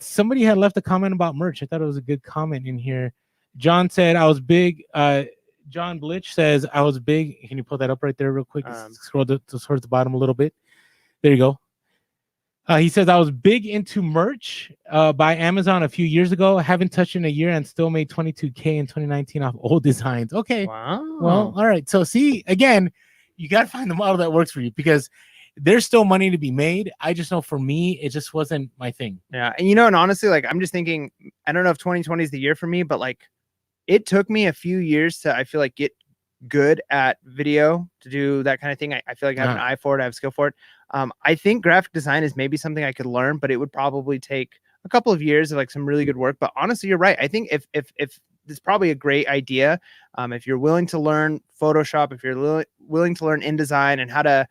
somebody had left a comment about merch. I thought it was a good comment in here. John said, I was big. John Blitch says, I was big. Can you pull that up right there real quick? Scroll towards the bottom a little bit. There you go. He says, I was big into merch by Amazon a few years ago. I haven't touched in a year and still made $22K in 2019 off old designs. Okay. Wow. Well, all right. So see, again, you got to find the model that works for you, because there's still money to be made. I just know for me, it just wasn't my thing. Yeah. And and honestly, like, I'm just thinking, I don't know if 2020 is the year for me, but like, it took me a few years to, I feel like, get good at video to do that kind of thing. I feel like I have an eye for it. I have skill for it. I think graphic design is maybe something I could learn, but it would probably take a couple of years of like some really good work. But honestly, you're right. I think if it's probably a great idea. If you're willing to learn Photoshop, if you're willing to learn InDesign and how to,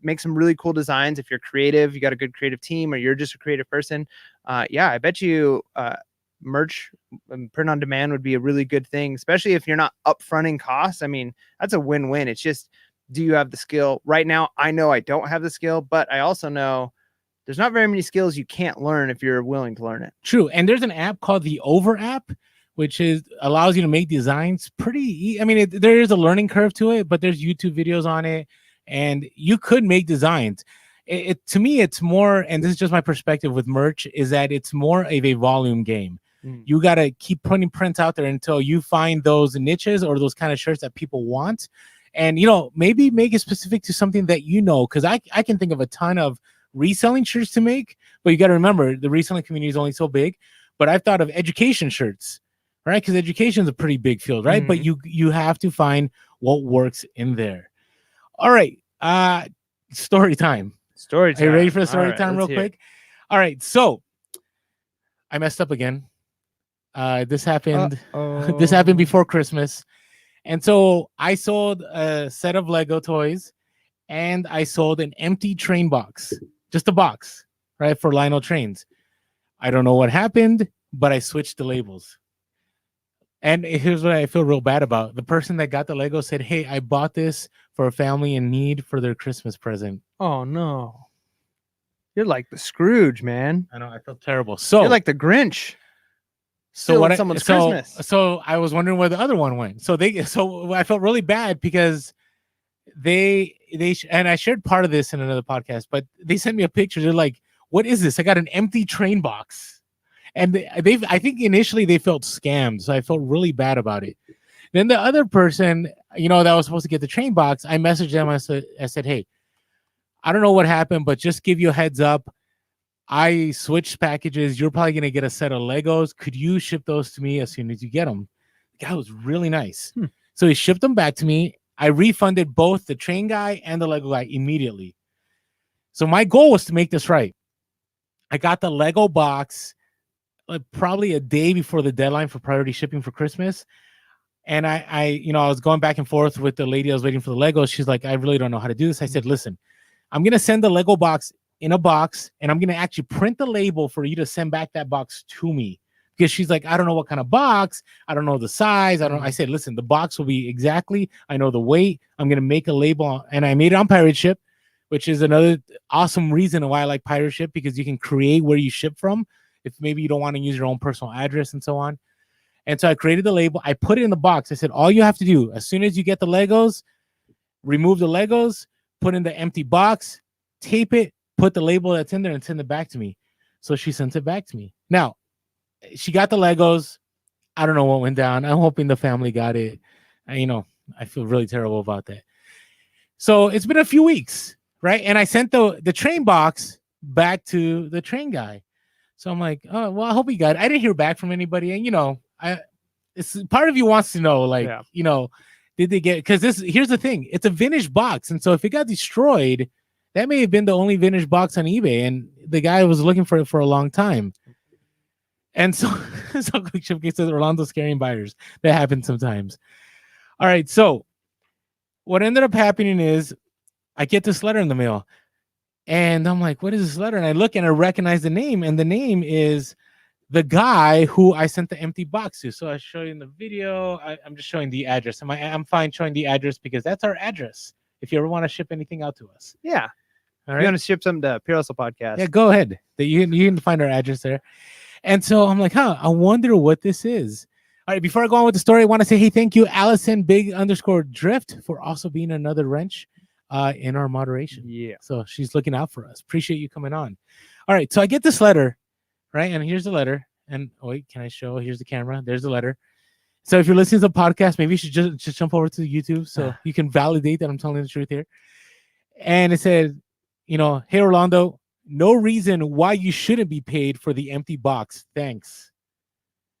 make some really cool designs. If you're creative, you got a good creative team, or you're just a creative person. I bet you, merch and print on demand would be a really good thing, especially if you're not upfronting costs. I mean, that's a win-win. It's just, do you have the skill? Right now, I know I don't have the skill, but I also know there's not very many skills you can't learn if you're willing to learn it. True. And there's an app called the Over app, which allows you to make designs pretty. There is a learning curve to it, but there's YouTube videos on it, and you could make designs. To me, it's more, and this is just my perspective with merch, is that it's more of a volume game. You got to keep putting prints out there until you find those niches or those kind of shirts that people want. And, maybe make it specific to something that because I can think of a ton of reselling shirts to make, but you got to remember the reselling community is only so big. But I've thought of education shirts, right? Because education is a pretty big field, right? But you have to find what works in there. All right. Story time. Story time. Are you ready for the story time real quick? All right. So I messed up again. This happened. This happened before Christmas, and so I sold a set of Lego toys, and I sold an empty train box, just a box, right, for Lionel trains. I don't know what happened, but I switched the labels. And here's what I feel real bad about: the person that got the Lego said, "Hey, I bought this for a family in need for their Christmas present." Oh no! You're like the Scrooge, man. I know. I felt terrible. So you're like the Grinch. So I was wondering where the other one went. So I felt really bad because and I shared part of this in another podcast, but they sent me a picture. They're like, "What is this? I got an empty train box." And I think initially they felt scammed. So I felt really bad about it. Then the other person, that was supposed to get the train box, I messaged them. I said, "Hey, I don't know what happened, but just give you a heads up. I switched packages. You're probably going to get a set of Legos. Could you ship those to me as soon as you get them?" The guy was really nice. So he shipped them back to me. I refunded both the train guy and the Lego guy immediately. So my goal was to make this right. I got the Lego box probably a day before the deadline for priority shipping for Christmas. And I was going back and forth with the lady I was waiting for the Legos. She's like, "I really don't know how to do this." I said, "Listen, I'm going to send the Lego box in a box, and I'm going to actually print the label for you to send back that box to me, because she's like, I don't know what kind of box, I don't know the size, I said, listen, the box will be exactly, I know the weight, I'm gonna make a label, and I made it on pirate ship, which is another awesome reason why I like pirate ship, because you can create where you ship from if maybe you don't want to use your own personal address and so on. And so I created the label, I put it in the box. I said, all you have to do as soon as you get the Legos, remove the Legos, put in the empty box, tape it, put the label that's in there, and send it back to me. So she sent it back to me. Now, she got the Legos. I don't know what went down. I'm hoping the family got it. I feel really terrible about that. So it's been a few weeks, right? And I sent the train box back to the train guy. So I'm like, oh, well, I hope he got it. I didn't hear back from anybody. And, it's part of you wants to know, like, did they get, because here's the thing, it's a vintage box. And so if it got destroyed, that may have been the only vintage box on eBay. And the guy was looking for it for a long time. And so, Quick Ship says Orlando's carrying buyers. That happens sometimes. All right. So what ended up happening is I get this letter in the mail. And I'm like, what is this letter? And I look and I recognize the name. And the name is the guy who I sent the empty box to. So I show you in the video. I'm just showing the address. I'm fine showing the address because that's our address. If you ever want to ship anything out to us. Yeah. All right. You want to ship something to Reselling Podcast? Yeah, go ahead. You can find our address there. And so I'm like, I wonder what this is. All right, before I go on with the story, I want to say, hey, thank you, Allison Big_Drift, for also being another wrench in our moderation. Yeah. So she's looking out for us. Appreciate you coming on. All right, so I get this letter, right? And here's the letter. And wait, can I show? Here's the camera. There's the letter. So if you're listening to the podcast, maybe you should just jump over to YouTube so you can validate that I'm telling the truth here. And it said, hey, Orlando, no reason why you shouldn't be paid for the empty box. Thanks.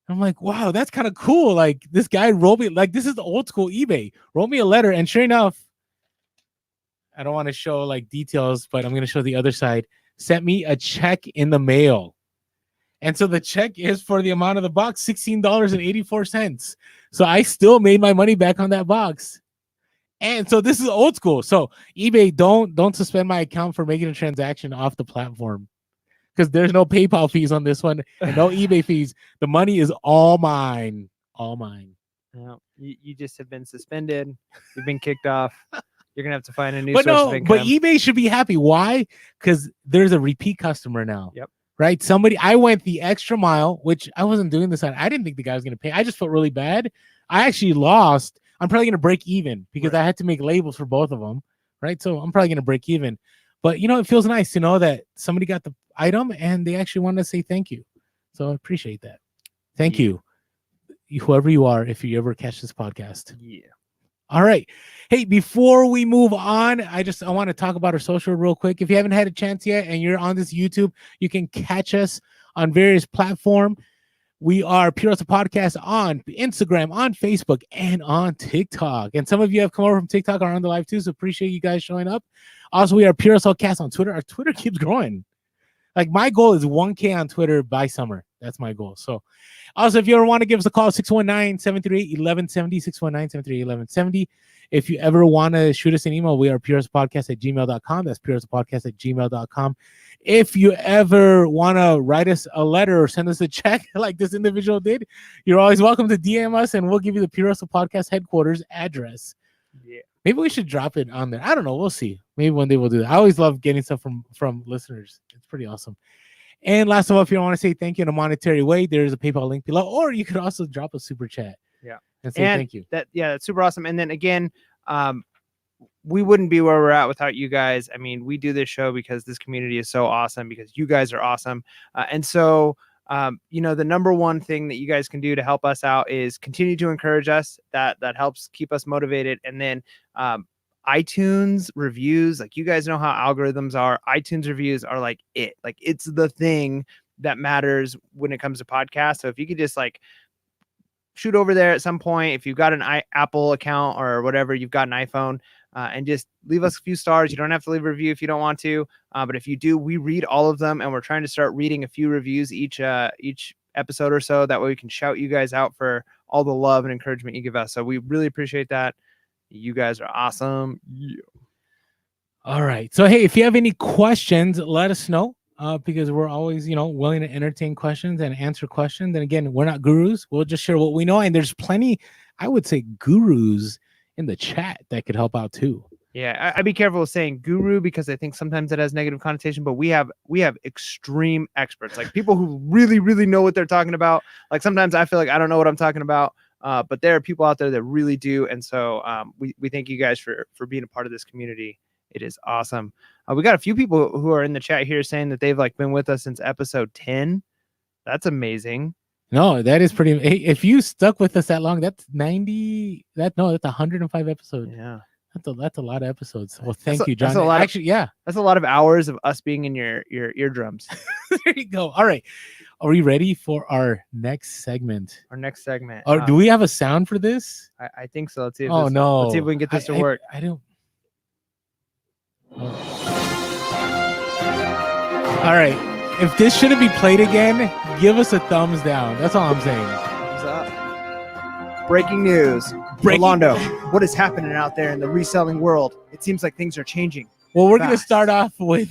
I'm like, wow, that's kind of cool. Like, this guy wrote me, like, this is the old school eBay. Wrote me a letter, and sure enough, I don't want to show like details, but I'm going to show the other side. Sent me a check in the mail. And so the check is for the amount of the box, $16.84. So I still made my money back on that box. And so this is old school. So eBay, don't suspend my account for making a transaction off the platform, because there's no PayPal fees on this one and no eBay fees. The money is all mine. All mine. No, you just have been suspended. You've been kicked off. You're gonna have to find a new source of income. But eBay should be happy. Why? Because there's a repeat customer now. Yep. Right? I went the extra mile, which I wasn't doing this on. I didn't think the guy was gonna pay. I just felt really bad. I actually lost. I'm probably gonna break even because I had to make labels for both of them. Right. So I'm probably gonna break even. But it feels nice to know that somebody got the item and they actually want to say thank you. So I appreciate that. Thank you, whoever you are, if you ever catch this podcast. Yeah. All right. Hey, before we move on, I want to talk about our social real quick. If you haven't had a chance yet and you're on this YouTube, you can catch us on various platforms. We are Reselling Podcast on Instagram, on Facebook, and on TikTok. And some of you have come over from TikTok are on the live too, so appreciate you guys showing up. Also, we are Reselling Cast on Twitter. Our Twitter keeps growing. Like, my goal is 1K on Twitter by summer. That's my goal. So also, if you ever want to give us a call, 619-738-1170, 619-738-1170. If you ever want to shoot us an email, we are purespodcast@gmail.com. That's purespodcast@gmail.com. If you ever want to write us a letter or send us a check like this individual did, you're always welcome to DM us, and we'll give you the Pure Hustle Podcast headquarters address. Yeah. Maybe we should drop it on there. I don't know. We'll see. Maybe one day we'll do that. I always love getting stuff from listeners. It's pretty awesome. And last of all, if you want to say thank you in a monetary way, there's a PayPal link below, or you could also drop a super chat. Yeah. And say thank you. That's super awesome. And then again, we wouldn't be where we're at without you guys. I mean, we do this show because this community is so awesome, because you guys are awesome. And so, the number one thing that you guys can do to help us out is continue to encourage us. That helps keep us motivated. And then, iTunes reviews, like, you guys know how algorithms are. iTunes reviews are like it's the thing that matters when it comes to podcasts. So if you could just shoot over there at some point, if you've got an Apple account or whatever, you've got an iPhone, and just leave us a few stars. You don't have to leave a review if you don't want to, but if you do, we read all of them, and we're trying to start reading a few reviews each episode or so. That way we can shout you guys out for all the love and encouragement you give us. So we really appreciate that. You guys are awesome. Yeah. All right. So, hey, if you have any questions, let us know. because we're always, willing to entertain questions and answer questions. And again, we're not gurus. We'll just share what we know. And there's plenty, I would say, gurus in the chat that could help out too. Yeah, I'd be careful with saying guru because I think sometimes it has negative connotation, but we have extreme experts, like people who really, really know what they're talking about. Like sometimes I feel like I don't know what I'm talking about, but there are people out there that really do. And so we thank you guys for being a part of this community. It is awesome. We got a few people who are in the chat here saying that they've been with us since episode 10. That's amazing. No, that is pretty. If you stuck with us that long, that's 90. That's 105 episodes. Yeah. That's a lot of episodes. Well, thank you, John. That's a lot. Actually, yeah, that's a lot of hours of us being in your eardrums. There you go. All right, are we ready for our next segment? Or do we have a sound for this? I think so. Let's see. If let's see if we can get this to work. I don't. Oh. All right. If this shouldn't be played again, give us a thumbs down. That's all I'm saying. Thumbs up. Breaking news. Rolando, what is happening out there in the reselling world? It seems like things are changing. Well, we're gonna start off with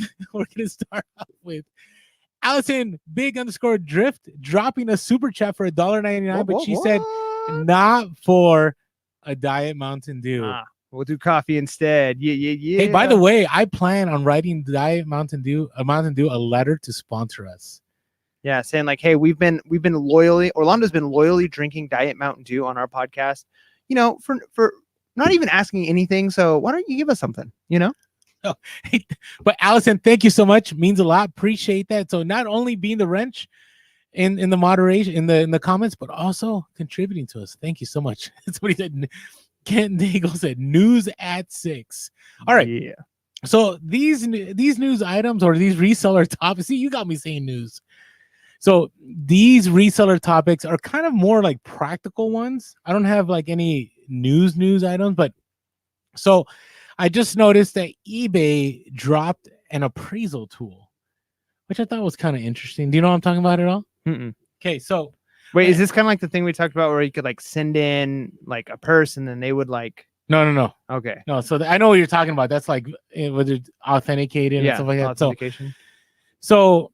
Allison Big_Drift dropping a super chat for $1.99, but she said not for a Diet Mountain Dew. We'll do coffee instead. Yeah. Hey, by the way, I plan on writing Diet Mountain Dew a letter to sponsor us. Yeah, saying hey, Orlando's been loyally drinking Diet Mountain Dew on our podcast, for not even asking anything. So why don't you give us something, Oh, but Allison, thank you so much. Means a lot. Appreciate that. So not only being the wrench in the moderation in the comments, but also contributing to us. Thank you so much. That's what he said. Kent Nagel said news at 6. All right. Yeah. So these news items or these reseller topics. See, you got me saying news. So these reseller topics are kind of more like practical ones. I don't have any news items, but so I just noticed that eBay dropped an appraisal tool, which I thought was kind of interesting. Do you know what I'm talking about at all? Mm-mm. Okay, so wait, is this kind of like the thing we talked about where you could send in a purse and then they would No. Okay. No, so I know what you're talking about. That's whether it's authenticated and stuff like that. Authentication. So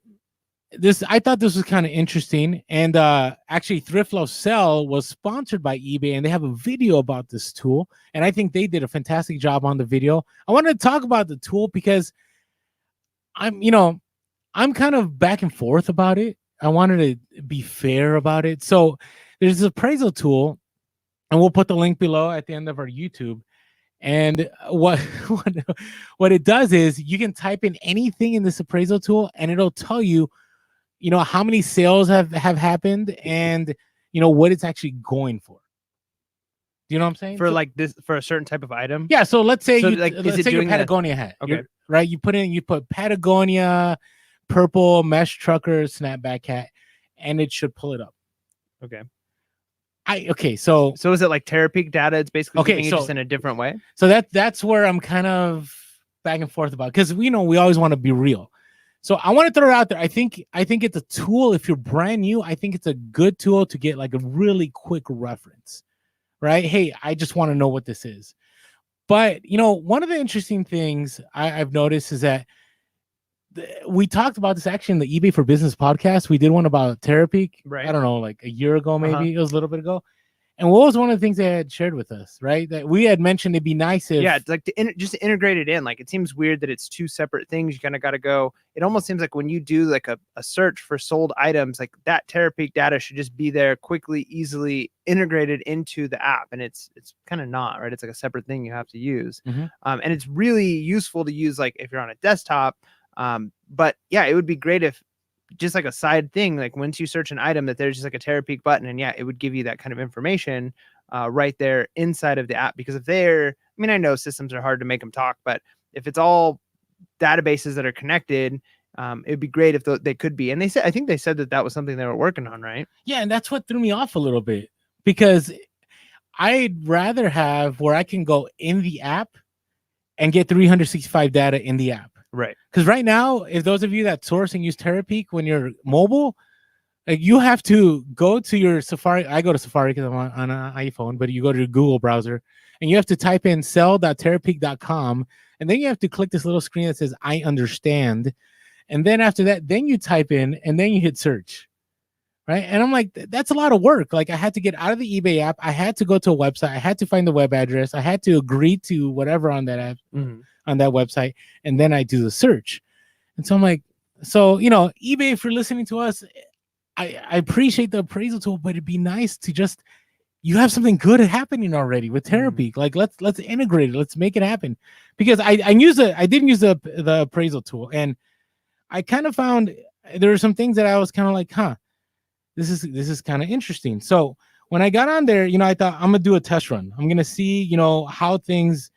I thought this was kind of interesting. And actually Thrift Love Sell was sponsored by eBay and they have a video about this tool. And I think they did a fantastic job on the video. I wanted to talk about the tool because I'm kind of back and forth about it. I wanted to be fair about it. So there's this appraisal tool and we'll put the link below at the end of our YouTube. And what it does is you can type in anything in this appraisal tool and it'll tell you, how many sales have happened and, what it's actually going for. Do you know what I'm saying? For this, for a certain type of item? Yeah. So let's say, let's say your Patagonia hat. Okay. Right. You put Patagonia, purple mesh trucker snapback hat, and it should pull it up. Okay. So is it like Terapeak data? It's basically giving it just in a different way. So that's where I'm kind of back and forth about, because we always want to be real. So I want to throw it out there. I think it's a tool. If you're brand new, I think it's a good tool to get a really quick reference, right? Hey, I just want to know what this is. But one of the interesting things I've noticed is that we talked about this actually in the eBay for Business podcast. We did one about Terapeak. Right. I don't know, a year ago, maybe. It was a little bit ago. And what was one of the things they had shared with us, right? That we had mentioned it'd be nice if... Yeah, it's just to integrate it in. It seems weird that it's two separate things. You kind of got to go... It almost seems like when you do a search for sold items, that Terapeak data should just be there quickly, easily integrated into the app. And it's kind of not, right? It's a separate thing you have to use. Mm-hmm. And it's really useful to use if you're on a desktop. But yeah, it would be great if just a side thing, once you search an item, that there's just a Terapeak button, and yeah, it would give you that kind of information right there inside of the app. Because if I know systems are hard to make them talk, but if it's all databases that are connected, it'd be great if they could be. And I think they said that was something they were working on, right? Yeah, and that's what threw me off a little bit, because I'd rather have where I can go in the app and get 365 data in the app. Right. Because right now, if those of you that source and use Terapeak when you're mobile, you have to go to your Safari. I go to Safari because I'm on an iPhone, but you go to your Google browser and you have to type in sell.terapeak.com. And then you have to click this little screen that says, I understand. And then after that, then you type in and then you hit search. Right. And I'm like, that's a lot of work. Like I had to get out of the eBay app. I had to go to a website. I had to find the web address. I had to agree to whatever on that app, on that website. And then I do the search. And so I'm like, so, eBay, if you're listening to us, I appreciate the appraisal tool, but it'd be nice to just, you have something good happening already with Terapeak. Like let's integrate it. Let's make it happen. Because I didn't use the appraisal tool. And I kind of found there were some things that I was kind of like, this is kind of interesting. So when I got on there, I thought I'm gonna do a test run. I'm gonna see, how things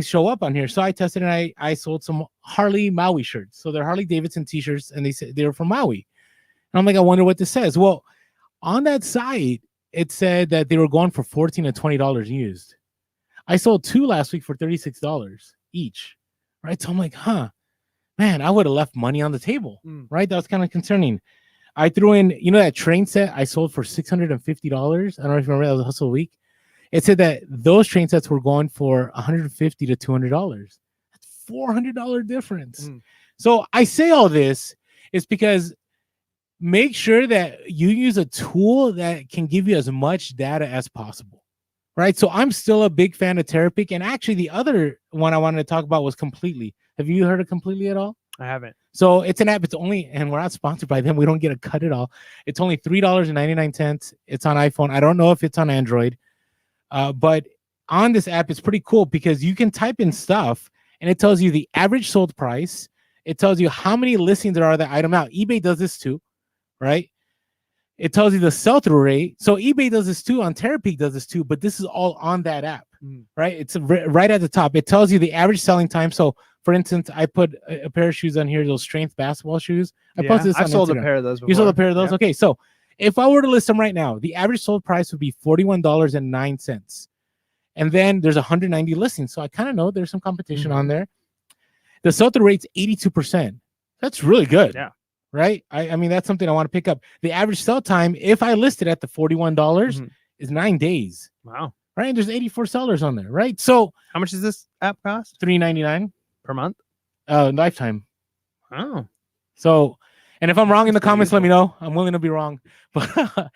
show up on here. So I tested and I sold some Harley Maui shirts. So they're Harley Davidson t-shirts, and they said they were from Maui. And I'm like, I wonder what this says. Well, on that site, it said that they were going for $14 to $20 used. I sold 2 last week for $36 each. Right. So I'm like, man, I would have left money on the table. Right. That was kind of concerning. I threw in, that train set I sold for $650. I don't know if you remember, that was a hustle week. It said that those train sets were going for $150 to $200. That's $400 difference. So I say all this is because make sure that you use a tool that can give you as much data as possible. Right. So I'm still a big fan of Terapeak. And actually the other one I wanted to talk about was Completely. Have you heard of Completely at all? I haven't. So it's an app. It's only, and we're not sponsored by them. We don't get a cut at all. It's only $3.99. It's on iPhone. I don't know if it's on Android, but on this app, it's pretty cool because you can type in stuff and it tells you the average sold price. It tells you how many listings there are of that item. Now, eBay does this too, right? It tells you the sell-through rate. So eBay does this too. On Terapeak does this too, but this is all on that app, right? It's right at the top. It tells you the average selling time. So for instance, I put a pair of shoes on here, those strength basketball shoes. I posted this on sold Instagram. a pair of those before. You sold a pair of those? Okay, so if I were to list them right now, the average sold price would be $41.09. And then there's 190 listings. So I kind of know there's some competition on there. The sell-through rate's 82%. That's really good. Yeah. Right? I mean, that's something I want to pick up. The average sell time, if I listed at the $41, is 9 days. Wow. Right? And there's 84 sellers on there, right? So how much does this app cost? $3.99 per month. Lifetime. Oh. So, and if I'm wrong in the comments, let me know. I'm willing to be wrong. But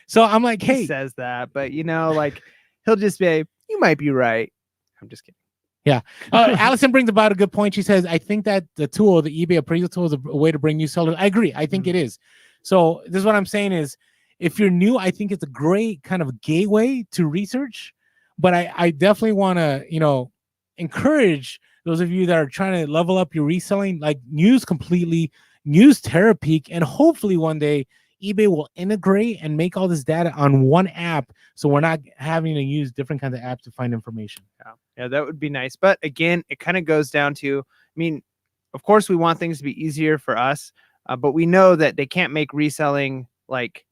so I'm like, hey, he says that, but like he'll just say, you might be right. I'm just kidding. Yeah. Allison brings about a good point. She says, I think that the tool, the eBay appraisal tool, is a way to bring new sellers. I agree. I think it is. So this is what I'm saying is, if you're new, I think it's a great kind of gateway to research. But I definitely want to, encourage those of you that are trying to level up your reselling, like use Completely, use Terapeak, and hopefully one day eBay will integrate and make all this data on one app, so we're not having to use different kinds of apps to find information. Yeah, that would be nice. But again, it kind of goes down to, of course, we want things to be easier for us, but we know that they can't make reselling like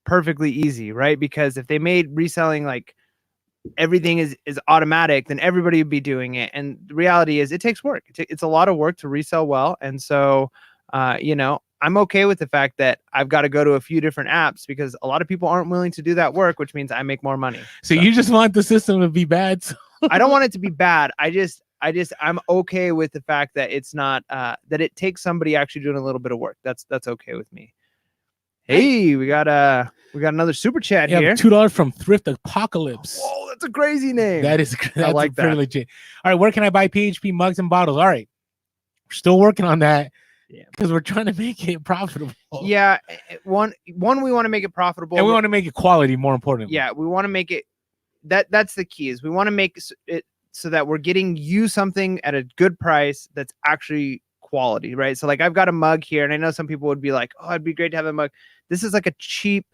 perfectly easy, right? Because if they made reselling like everything is automatic, then everybody would be doing it. And the reality is it takes work. It's a lot of work to resell well. And so, I'm okay with the fact that I've got to go to a few different apps because a lot of people aren't willing to do that work, which means I make more money. So you just want the system to be bad. So. I don't want it to be bad. I'm okay with the fact that it's not, that it takes somebody actually doing a little bit of work. That's okay with me. Hey, we got another super chat here. $2 from Thrift Apocalypse. Whoa, that's a crazy name. That's I like pretty that. legit. All right, where can I buy PHP mugs and bottles? All right, we're still working on that. Yeah, because we're trying to make it profitable. Yeah, one we want to make it profitable, and we want to make it quality. More importantly, yeah, we want to make it. That's the key. Is we want to make it so that we're getting you something at a good price that's actually quality, right? So like I've got a mug here, and I know some people would be like, "Oh, it'd be great to have a mug." This is like a cheap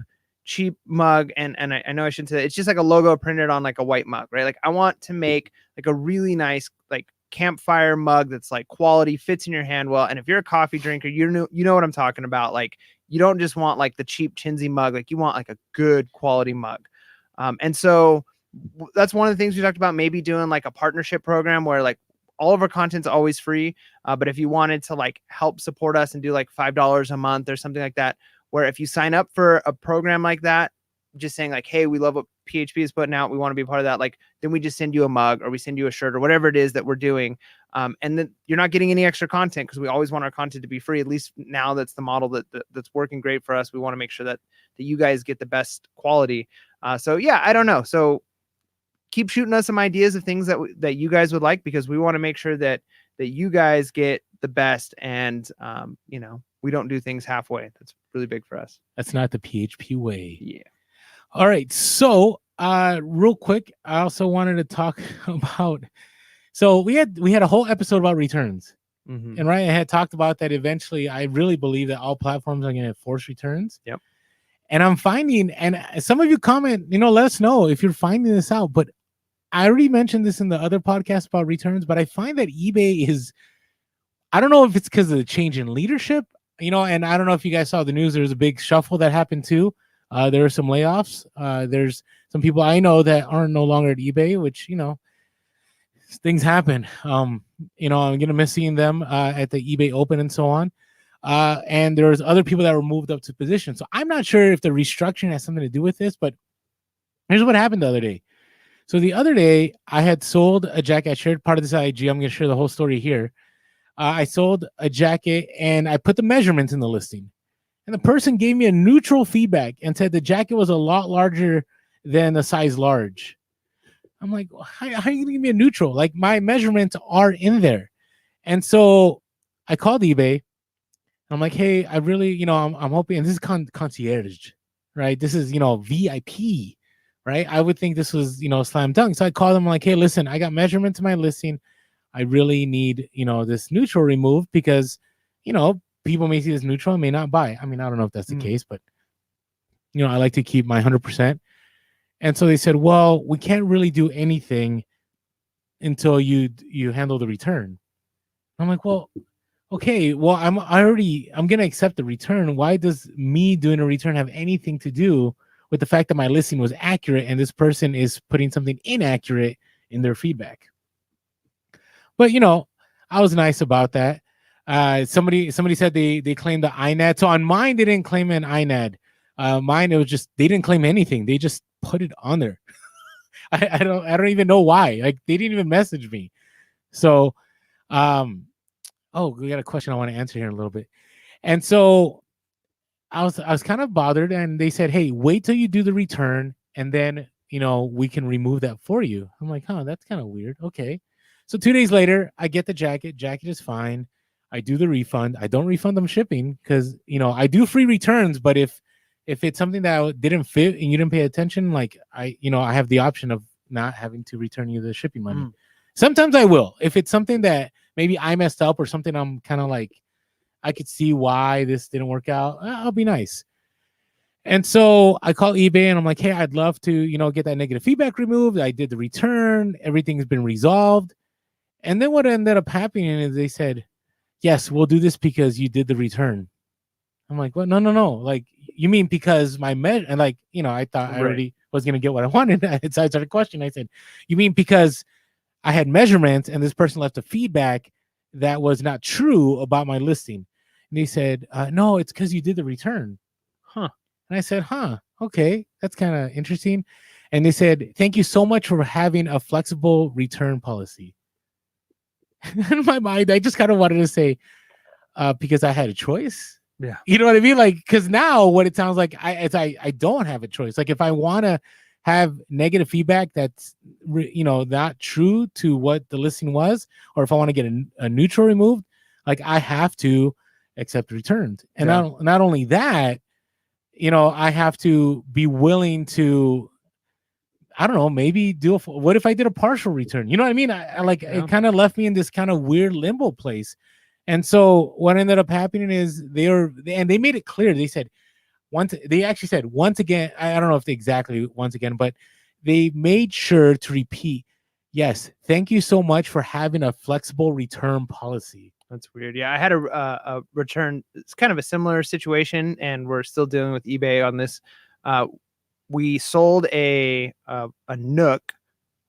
mug, and I know I shouldn't say that. It's just like a logo printed on like a white mug, right? Like I want to make like a really nice like campfire mug that's like quality, fits in your hand well. And if you're a coffee drinker, you know what I'm talking about. Like you don't just want like the cheap chintzy mug, like you want like a good quality mug. And so that's one of the things we talked about, maybe doing like a partnership program where like all of our content's always free. But if you wanted to like help support us and do like $5 a month or something like that, where if you sign up for a program like that, just saying like, hey, we love what PHP is putting out, we want to be a part of that, like then we just send you a mug or we send you a shirt or whatever it is that we're doing. And then you're not getting any extra content because we always want our content to be free. At least now that's the model that's working great for us. We want to make sure that you guys get the best quality. So yeah, I don't know. So keep shooting us some ideas of things that you guys would like, because we want to make sure that you guys get the best, and we don't do things halfway. That's really big for us. That's not the PHP way. Yeah. All right. So real quick, I also wanted to talk about, so we had a whole episode about returns. And Ryan had talked about that eventually. I really believe that all platforms are going to force returns. Yep. And I'm finding, and some of you comment, let us know if you're finding this out. But I already mentioned this in the other podcast about returns, but I find that eBay is, I don't know if it's because of the change in leadership, and I don't know if you guys saw the news. There's a big shuffle that happened too. There are some layoffs. There's some people I know that aren't no longer at eBay, which, things happen. I'm going to miss seeing them at the eBay Open and so on. And there's other people that were moved up to positions. So I'm not sure if the restructuring has something to do with this, but here's what happened the other day. So the other day I had sold a jacket. I shared part of this IG. I'm going to share the whole story here. I sold a jacket and I put the measurements in the listing. And the person gave me a neutral feedback and said the jacket was a lot larger than the size large. I'm like, how are you going to give me a neutral? Like, my measurements are in there. And so I called eBay. I'm like, hey, I really, I'm hoping, and this is concierge, right? This is, VIP, right? I would think this was, slam dunk. So I called them, like, hey, listen, I got measurements in my listing. I really need, this neutral removed because, people may see this neutral and may not buy. I mean, I don't know if that's the case, but, I like to keep my 100%. And so they said, well, we can't really do anything until you handle the return. I'm like, well, okay, well, I'm going to accept the return. Why does me doing a return have anything to do with the fact that my listing was accurate and this person is putting something inaccurate in their feedback? But, I was nice about that. Somebody said they claimed the INAD. So on mine, they didn't claim an INAD. Mine, it was just, they didn't claim anything. They just put it on there. I don't even know why. Like, they didn't even message me. So, we got a question I want to answer here in a little bit. And so I was kind of bothered, and they said, hey, wait till you do the return and then, we can remove that for you. I'm like, that's kind of weird. Okay. So 2 days later, I get the jacket. Jacket is fine. I do the refund. I don't refund them shipping because, I do free returns, but if it's something that didn't fit and you didn't pay attention, like I have the option of not having to return you the shipping money. Sometimes I will. If it's something that maybe I messed up or something, I'm kind of like, I could see why this didn't work out, I'll be nice. And so I call eBay and I'm like, hey, I'd love to, get that negative feedback removed. I did the return. Everything's been resolved. And then what ended up happening is they said, yes, we'll do this because you did the return. I'm like, what? No. Like, you mean because my measure, and like, I thought I already was going to get what I wanted. So I started questioning. I said, you mean because I had measurements and this person left a feedback that was not true about my listing? And they said, no, it's because you did the return. And I said, okay, that's kind of interesting. And they said, thank you so much for having a flexible return policy. In my mind, I just kind of wanted to say, because I had a choice. Yeah. You know what I mean? Like, because now what it sounds like, I don't have a choice. Like, if I want to have negative feedback that's, not true to what the listing was, or if I want to get a neutral removed, like, I have to accept returns. And not only that, I have to be willing to, I don't know, maybe what if I did a partial return? You know what I mean? It kind of left me in this kind of weird limbo place. And so what ended up happening is they made it clear. They said once again, I don't know if they exactly once again, but they made sure to repeat, yes, thank you so much for having a flexible return policy. That's weird. Yeah, I had a return. It's kind of a similar situation, and we're still dealing with eBay on this. We sold a Nook,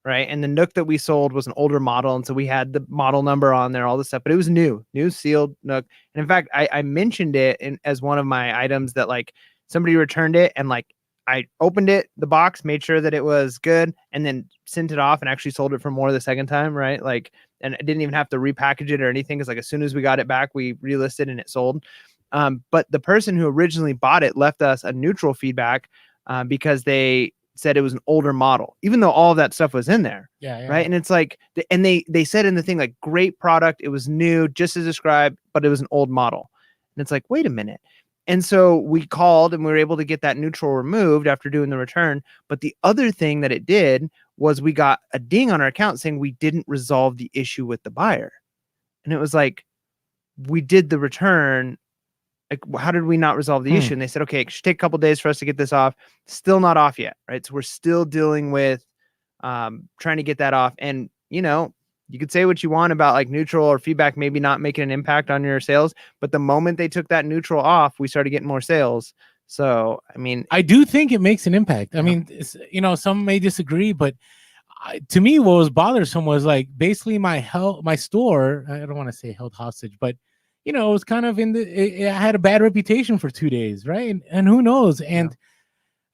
right? And the Nook that we sold was an older model, and so we had the model number on there, all this stuff, but it was new sealed Nook. And in fact, I mentioned it as one of my items that, like, somebody returned it, and like I opened it, the box, made sure that it was good, and then sent it off and actually sold it for more the second time, right? Like, and I didn't even have to repackage it or anything, because like as soon as we got it back, we relisted and it sold. But the person who originally bought it left us a neutral feedback because they said it was an older model, even though all of that stuff was in there. Yeah. Right. And it's like, and they said in the thing, like, great product. It was new, just as described, but it was an old model. And it's like, wait a minute. And so we called and we were able to get that neutral removed after doing the return. But the other thing that it did was we got a ding on our account saying we didn't resolve the issue with the buyer. And it was like, we did the return. Like, how did we not resolve the issue? And they said, okay, it should take a couple days for us to get this off. Still not off yet, right? So we're still dealing with trying to get that off. And, you know, you could say what you want about like neutral or feedback maybe not making an impact on your sales, but the moment they took that neutral off, we started getting more sales. So, I mean, I do think it makes an impact. I mean, it's, you know, some may disagree, but to me, what was bothersome was like basically my store. I don't want to say held hostage, but you know, it was kind of it had a bad reputation for 2 days, right? And who knows? And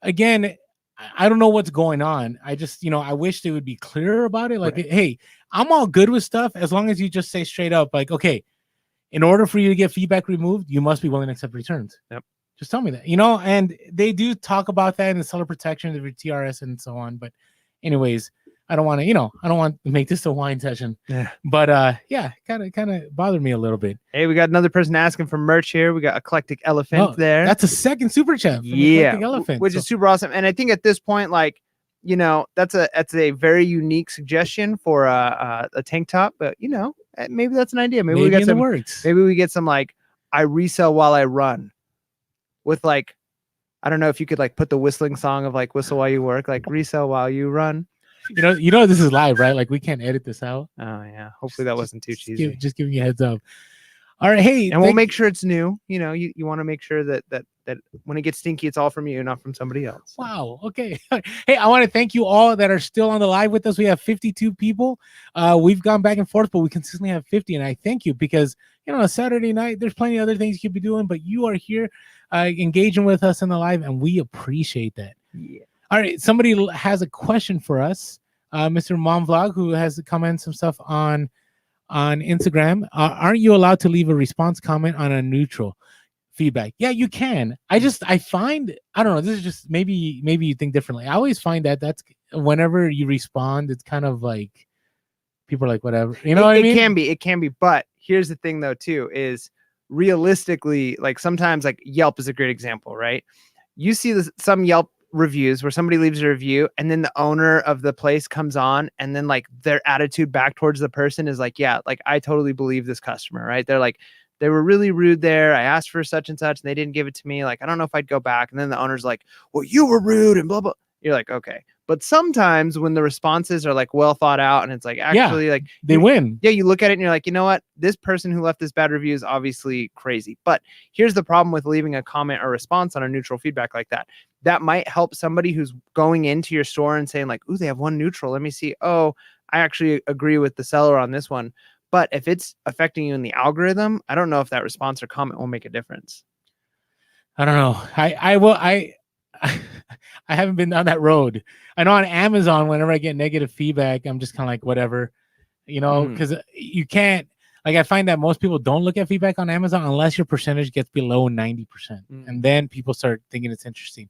again, I don't know what's going on. I just, you know, I wish they would be clearer about it. Like, hey, I'm all good with stuff as long as you just say straight up, like, okay, in order for you to get feedback removed, you must be willing to accept returns. Yep. Just tell me that, you know, and they do talk about that in the seller protection of your TRS and so on. But anyways, I don't want to, you know, I don't want to make this a wine session. Yeah. But yeah, kind of bothered me a little bit. Hey, we got another person asking for merch here. We got Eclectic Elephant there. That's a second super chat from Eclectic Elephant, which is super awesome. And I think at this point, like, you know, that's a very unique suggestion for a tank top. But you know, maybe that's an idea. Maybe we get some works. Maybe we get some like, I resell while I run, with like, I don't know if you could like put the whistling song of like whistle while you work, like resell while you run. You know, this is live, right? Like we can't edit this out. Oh yeah. Hopefully that wasn't too cheesy. Just giving you a heads up. All right. Hey, and we'll make sure it's new. You know, you want to make sure that when it gets stinky, it's all from you, not from somebody else. Wow. Okay. Hey, I want to thank you all that are still on the live with us. We have 52 people. We've gone back and forth, but we consistently have 50. And I thank you because, you know, a Saturday night, there's plenty of other things you could be doing, but you are here engaging with us in the live, and we appreciate that. Yeah. All right. Somebody has a question for us. Mr. Mom Vlog, who has commented some stuff on Instagram. Aren't you allowed to leave a response comment on a neutral feedback? Yeah, you can. I find, I don't know, this is just maybe you think differently. I always find that that's whenever you respond, it's kind of like people are like, whatever. You know what I mean? It can be. But here's the thing though, too, is realistically, like sometimes like Yelp is a great example, right? You see some Yelp reviews where somebody leaves a review and then the owner of the place comes on and then like their attitude back towards the person is like, yeah, like I totally believe this customer, right? They're like, they were really rude there. I asked for such and such and they didn't give it to me. Like, I don't know if I'd go back. And then the owner's like, well, you were rude and blah, blah. You're like, okay. But sometimes when the responses are like well thought out and it's like actually like they win. Yeah, you look at it and you're like, you know what? This person who left this bad review is obviously crazy. But here's the problem with leaving a comment or response on a neutral feedback like that. That might help somebody who's going into your store and saying like, ooh, they have one neutral. Let me see. Oh, I actually agree with the seller on this one. But if it's affecting you in the algorithm, I don't know if that response or comment will make a difference. I don't know. I haven't been down that road. I know on Amazon, whenever I get negative feedback, I'm just kind of like, whatever, you know, because you can't, like, I find that most people don't look at feedback on Amazon unless your percentage gets below 90%. And then people start thinking it's interesting.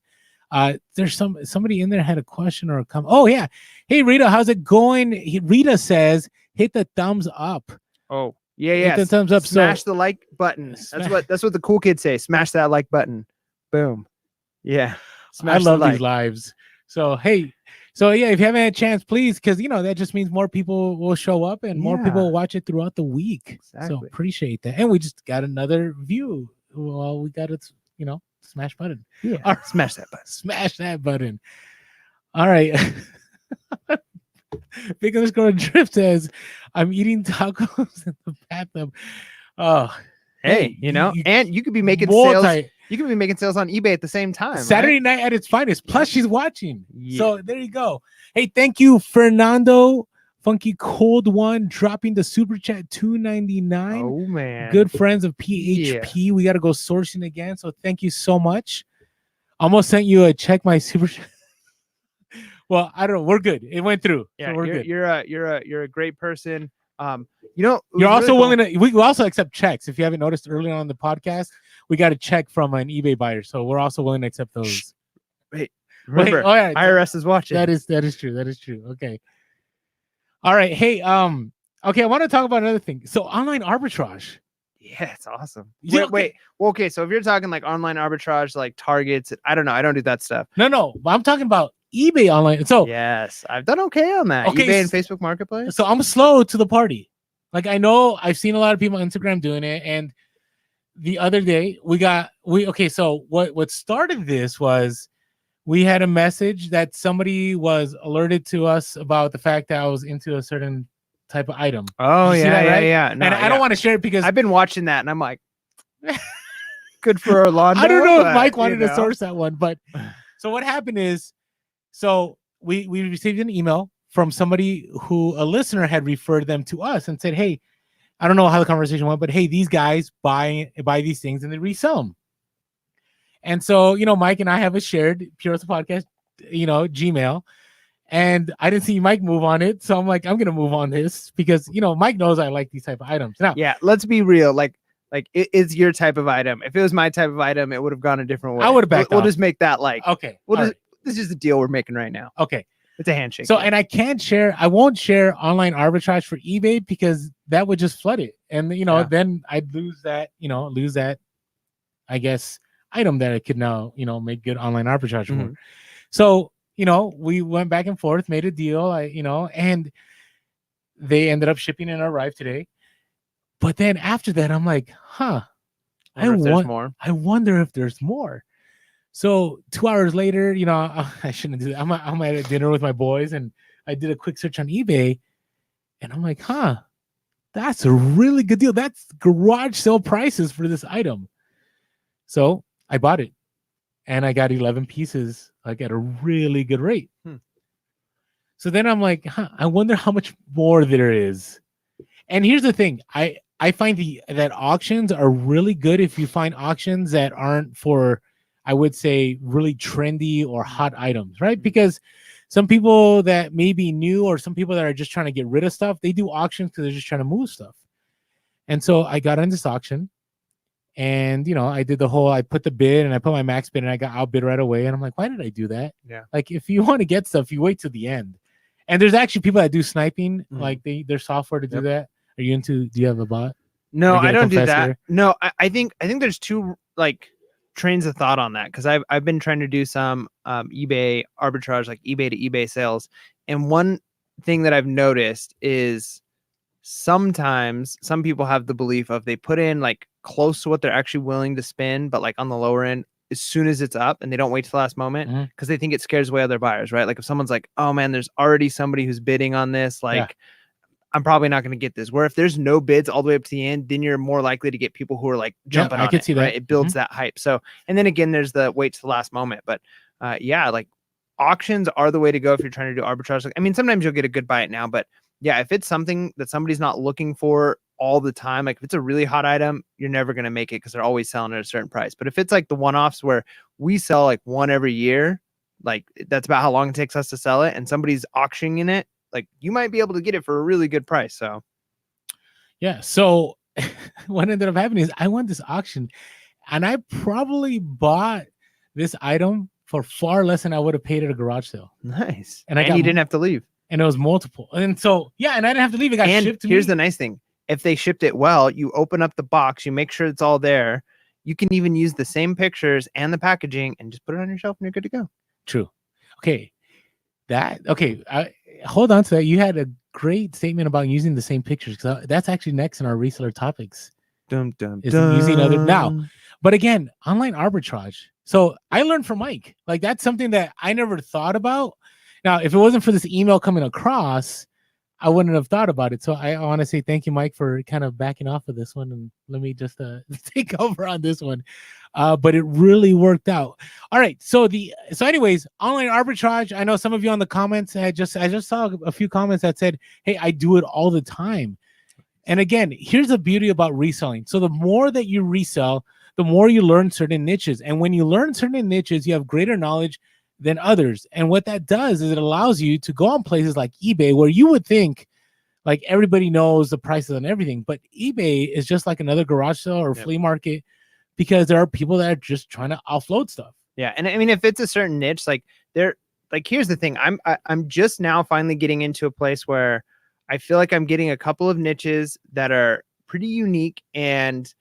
There's somebody in there had a question or a comment. Oh yeah. Hey Rita, how's it going? Rita says, hit the thumbs up. Oh yeah. Hit the thumbs up. Smash the like button. That's what the cool kids say. Smash that like button. Boom. Yeah. I love these lives. So, hey, yeah, if you haven't had a chance, please, because, you know, that just means more people will show up and more people will watch it throughout the week. Exactly. So appreciate that. And we just got another view. Well, we got it, you know, smash button. Yeah. Right. Smash that button. Smash that button. All right. Big underscore Drift says, I'm eating tacos in the bathtub. Oh, hey, you know, and you could be making sales. You can be making sales on eBay at the same time. Saturday night at its finest. Plus, she's watching. Yeah. So there you go. Hey, thank you, Fernando Funky Cold One, dropping the super chat $2.99. Oh man, good friends of PHP. Yeah. We got to go sourcing again. So thank you so much. Almost sent you a check my super. Well, I don't know. We're good. It went through. Yeah, so we're good. You're a great person. You know, You're also willing to. We also accept checks. If you haven't noticed earlier on the podcast, we got a check from an eBay buyer, so we're also willing to accept those. Wait, remember, oh yeah, IRS is watching. That is true. That is true. Okay. All right. Hey, okay, I want to talk about another thing. So online arbitrage. Yeah, it's awesome. Wait. Well, okay, so if you're talking like online arbitrage, like targets, I don't know. I don't do that stuff. No. I'm talking about eBay online. So yes, I've done okay on that. Okay, eBay and Facebook Marketplace. So I'm slow to the party. Like I know I've seen a lot of people on Instagram doing it, and the other day so what started this was we had a message that somebody was alerted to us about the fact that I was into a certain type of item. Oh yeah. No, and I don't want to share it because I've been watching that and I'm like, good for Orlando. I don't know if Mike wanted to source that one, but so what happened is, so we received an email from somebody who a listener had referred them to us and said, hey, I don't know how the conversation went, but hey, these guys buy these things and they resell them. And so, Mike and I have a shared Pure Hustle Podcast, Gmail. And I didn't see Mike move on it. So I'm like, I'm going to move on this because, Mike knows I like these type of items. Now, yeah, let's be real. Like it is your type of item. If it was my type of item, it would have gone a different way. I would have backed off. We'll just make that okay. This is the deal we're making right now. Okay. It's a handshake. So, and I won't share online arbitrage for eBay because that would just flood it. And, then I'd lose that, I guess, item that I could now, make good online arbitrage for. So, we went back and forth, made a deal, and they ended up shipping and arrived today. But then after that, I'm like, I wonder if there's more. So 2 hours later, I shouldn't do that. I'm at dinner with my boys and I did a quick search on eBay and I'm like, that's a really good deal. That's garage sale prices for this item. So I bought it and I got 11 pieces like at a really good rate. So then I'm like, I wonder how much more there is. And here's the thing. I find that auctions are really good if you find auctions that aren't for, I would say, really trendy or hot items, right? Because some people that may be new or some people that are just trying to get rid of stuff, they do auctions because they're just trying to move stuff. And so I got on this auction and, I did I put the bid and I put my max bid and I got outbid right away. And I'm like, why did I do that? Yeah. Like if you want to get stuff, you wait till the end. And there's actually people that do sniping, like their software to do that. Do you have a bot? No, I don't do that. No, I think there's two trains of thought on that because I've been trying to do some eBay arbitrage, like eBay to eBay sales. And one thing that I've noticed is sometimes some people have the belief of they put in like close to what they're actually willing to spend, but like on the lower end as soon as it's up and they don't wait till the last moment because they think it scares away other buyers, right? Like if someone's like, oh man, there's already somebody who's bidding on this, I'm probably not going to get this. Where if there's no bids all the way up to the end, then you're more likely to get people who are like jumping on it. I can see that. Right? It builds that hype. So, and then again, there's the wait to the last moment. But like auctions are the way to go if you're trying to do arbitrage. Like, I mean, sometimes you'll get a good buy it now, but yeah, if it's something that somebody's not looking for all the time, like if it's a really hot item, you're never going to make it because they're always selling at a certain price. But if it's like the one-offs where we sell like one every year, like that's about how long it takes us to sell it, and somebody's auctioning it, like you might be able to get it for a really good price. So yeah. So what ended up happening is I won this auction and I probably bought this item for far less than I would have paid at a garage sale. Nice. And you didn't have to leave. And it was multiple. And so, yeah, and I didn't have to leave. It got shipped to me. Here's the nice thing. If they shipped it well, you open up the box, you make sure it's all there. You can even use the same pictures and the packaging and just put it on your shelf and you're good to go. True. Okay. Hold on to that. You had a great statement about using the same pictures. That's actually next in our reseller topics. Using other now. But again, online arbitrage. So I learned from Mike. Like that's something that I never thought about. Now, if it wasn't for this email coming across, I wouldn't have thought about it. So I want to say thank you, Mike, for kind of backing off of this one. And let me just take over on this one. But it really worked out. All right. So anyways, online arbitrage. I know some of you on the comments I just saw a few comments that said, hey, I do it all the time. And again, here's the beauty about reselling. So the more that you resell, the more you learn certain niches. And when you learn certain niches, you have greater knowledge than others. And what that does is it allows you to go on places like eBay, where you would think like everybody knows the prices on everything, but eBay is just like another garage sale or flea market, because there are people that are just trying to offload stuff. Yeah, and I mean, if it's a certain niche, like here's the thing, I'm just now finally getting into a place where I feel like I'm getting a couple of niches that are pretty unique, and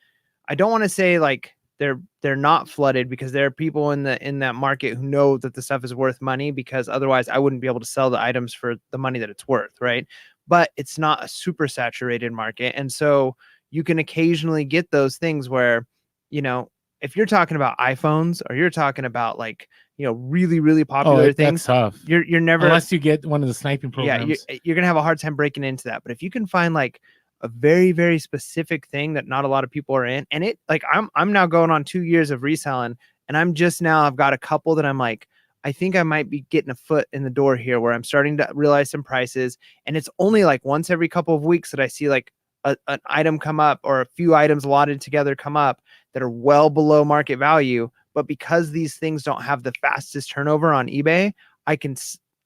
I don't want to say like they're not flooded, because there are people in that market who know that the stuff is worth money, because otherwise I wouldn't be able to sell the items for the money that it's worth, right? But it's not a super saturated market, and so you can occasionally get those things where, you know, if you're talking about iPhones, or you're talking about like, you know, really, really popular things, tough. You're never, unless you get one of the sniping programs. Yeah, you're gonna have a hard time breaking into that. But if you can find like a very, very specific thing that not a lot of people are in, and it, like, I'm now going on 2 years of reselling, and I've got a couple that I'm like, I think I might be getting a foot in the door here, where I'm starting to realize some prices, and it's only like once every couple of weeks that I see like an item come up, or a few items allotted together come up that are well below market value. But because these things don't have the fastest turnover on eBay, I can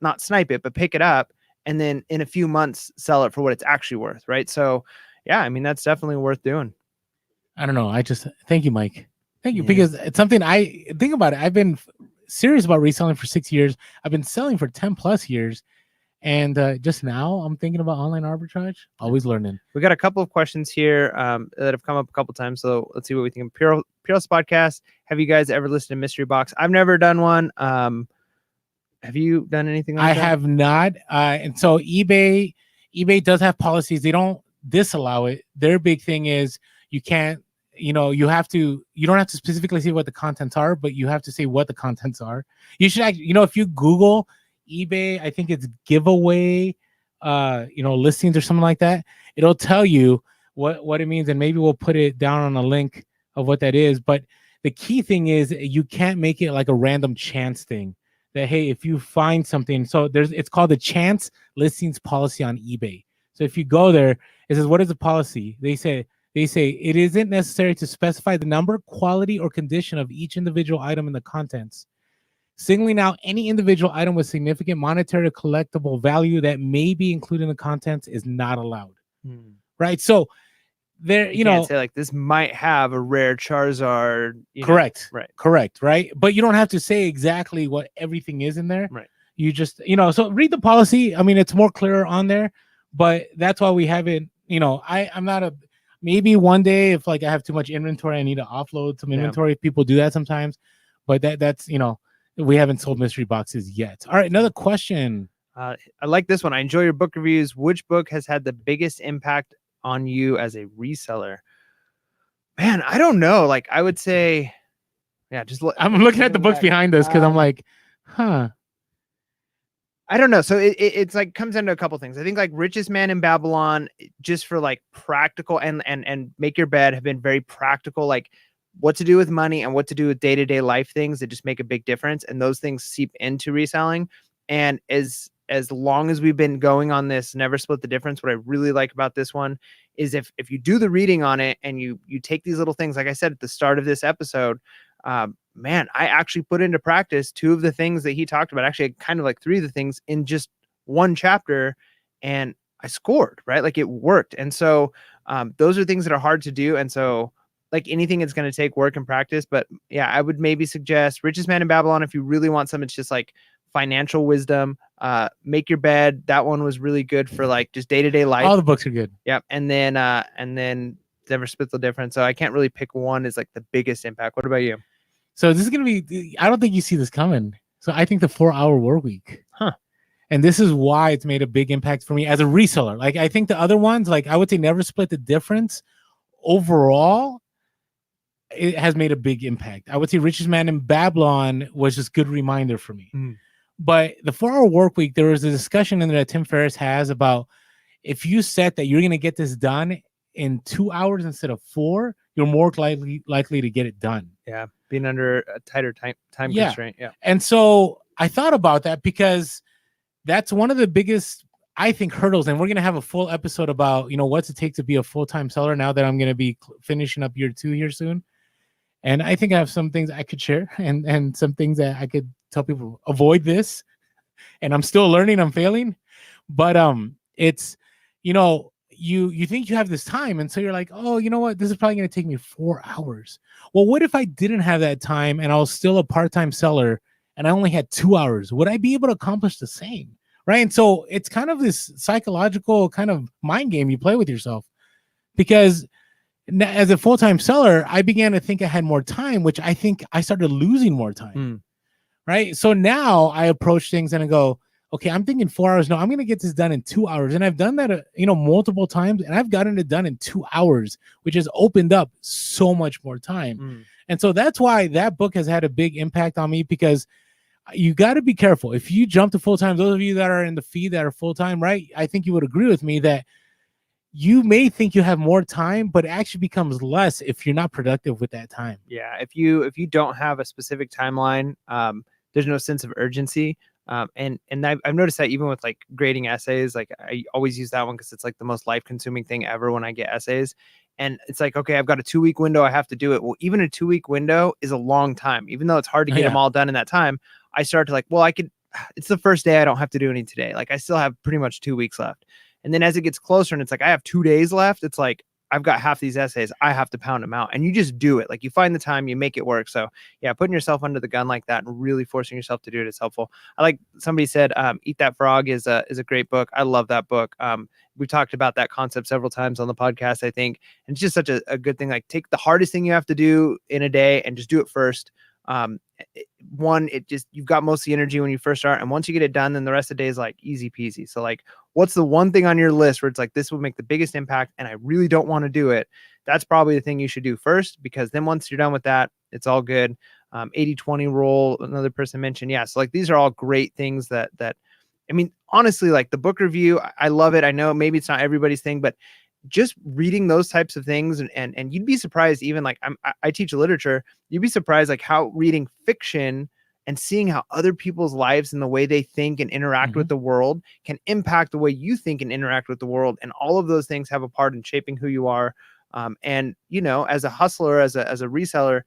not snipe it, but pick it up, and then in a few months sell it for what it's actually worth, right? So yeah, I mean, that's definitely worth doing. I don't know. I just thank you, Mike. Thank you, because it's something I think about it. I've been serious about reselling for 6 years. I've been selling for 10 plus years. And just now I'm thinking about online arbitrage. Always learning. We got a couple of questions here that have come up a couple times. So let's see what we think. Peerless Podcast. Have you guys ever listened to Mystery Box? I've never done one. Have you done anything like that? I have not. And so eBay does have policies. They don't disallow it. Their big thing is you can't, you don't have to specifically say what the contents are, but you have to say what the contents are. You should actually, if you Google eBay, I think it's giveaway, listings or something like that, it'll tell you what it means, and maybe we'll put it down on a link of what that is. But the key thing is you can't make it like a random chance thing, that hey, if you find something, so it's called the chance listings policy on eBay. So if you go there, it says, what is the policy? They say it isn't necessary to specify the number, quality, or condition of each individual item in the contents. Singling out any individual item with significant monetary or collectible value that may be included in the contents is not allowed. Right? So there, you can't say like this might have a rare Charizard. Correct. Right. Correct. Right. But you don't have to say exactly what everything is in there. Right. You just, so read the policy. I mean, it's more clear on there, but that's why we haven't, I'm not maybe one day if like I have too much inventory, I need to offload some inventory. People do that sometimes, but that's, we haven't sold mystery boxes yet. All right, another question. I like this one. I enjoy your book reviews. Which book has had the biggest impact on you as a reseller? Man, I don't know. Like, I would say, I'm looking at the books behind us because I'm like, I don't know. So it's like comes down to a couple things. I think like Richest Man in Babylon, just for like practical and Make Your Bed have been very practical, like what to do with money and what to do with day-to-day life things that just make a big difference. And those things seep into reselling. And as long as we've been going on this Never Split the Difference, what I really like about this one is if you do the reading on it and you take these little things, like I said at the start of this episode, man, I actually put into practice 2 of the things that he talked about, actually kind of like 3 of the things in just one chapter, and I scored, right? Like it worked. And so those are things that are hard to do. And so like anything, it's going to take work and practice. But yeah, I would maybe suggest Richest Man in Babylon if you really want something. It's just like financial wisdom. Make Your Bed. That one was really good for like just day-to-day life. All the books are good. Yep. And then Never Split the Difference. So I can't really pick one as like the biggest impact. What about you? So this is going to be, I don't think you see this coming. So I think the 4-hour work week. And this is why it's made a big impact for me as a reseller. Like I think the other ones, like I would say Never Split the Difference overall, it has made a big impact. I would say Richest Man in Babylon was just good reminder for me. But the 4-hour work week, there was a discussion in there that Tim Ferriss has about if you set that you're going to get this done in 2 hours instead of 4, you're more likely to get it done. Yeah, being under a tighter time constraint. Yeah. And so I thought about that because that's one of the biggest, I think, hurdles. And we're going to have a full episode about, what's it take to be a full-time seller now that I'm going to be finishing up year 2 here soon. And I think I have some things I could share and some things that I could tell people avoid this. And I'm still learning, I'm failing. But it's, you think you have this time, and so you're like, oh, you know what, this is probably going to take me 4 hours. Well, what if I didn't have that time and I was still a part-time seller and I only had 2 hours? Would I be able to accomplish the same? Right? And so it's kind of this psychological kind of mind game you play with yourself, because as a full-time seller, I began to think I had more time, which I think I started losing more time. Right? So now I approach things and I go, okay, I'm thinking 4 hours. No, I'm going to get this done in 2 hours. And I've done that, multiple times, and I've gotten it done in 2 hours, which has opened up so much more time. And so that's why that book has had a big impact on me, because you got to be careful. If you jump to full-time, those of you that are in the feed that are full-time, right? I think you would agree with me that you may think you have more time, but it actually becomes less if you're not productive with that time. Yeah. If you don't have a specific timeline, there's no sense of urgency. And I've noticed that even with like grading essays, like I always use that one because it's like the most life consuming thing ever when I get essays. And it's like, okay, I've got a 2-week window. I have to do it. Well, even a 2-week window is a long time, even though it's hard to get them all done in that time. I start to like, well, it's the first day. I don't have to do any today. Like I still have pretty much 2 weeks left. And then as it gets closer and it's like, I have 2 days left. It's like, I've got half these essays. I have to pound them out, and you just do it. Like you find the time, you make it work. So yeah, putting yourself under the gun like that and really forcing yourself to do it is helpful. I like somebody said, Eat That Frog is a great book. I love that book. We've talked about that concept several times on the podcast, I think. And it's just such a good thing. Like take the hardest thing you have to do in a day and just do it first. You've got most of the energy when you first start, and once you get it done, then the rest of the day is like easy peasy. So like, what's the one thing on your list where it's like, this will make the biggest impact and I really don't want to do it? That's probably the thing you should do first, because then once you're done with that, it's all good. 80-20 rule, another person mentioned. Yeah. So like, these are all great things that I mean, honestly, like the book review, I love it. I know maybe it's not everybody's thing, but just reading those types of things, and you'd be surprised, even like I teach literature, you'd be surprised like how reading fiction and seeing how other people's lives and the way they think and interact with the world can impact the way you think and interact with the world. And all of those things have a part in shaping who you are. And as a hustler, as a reseller,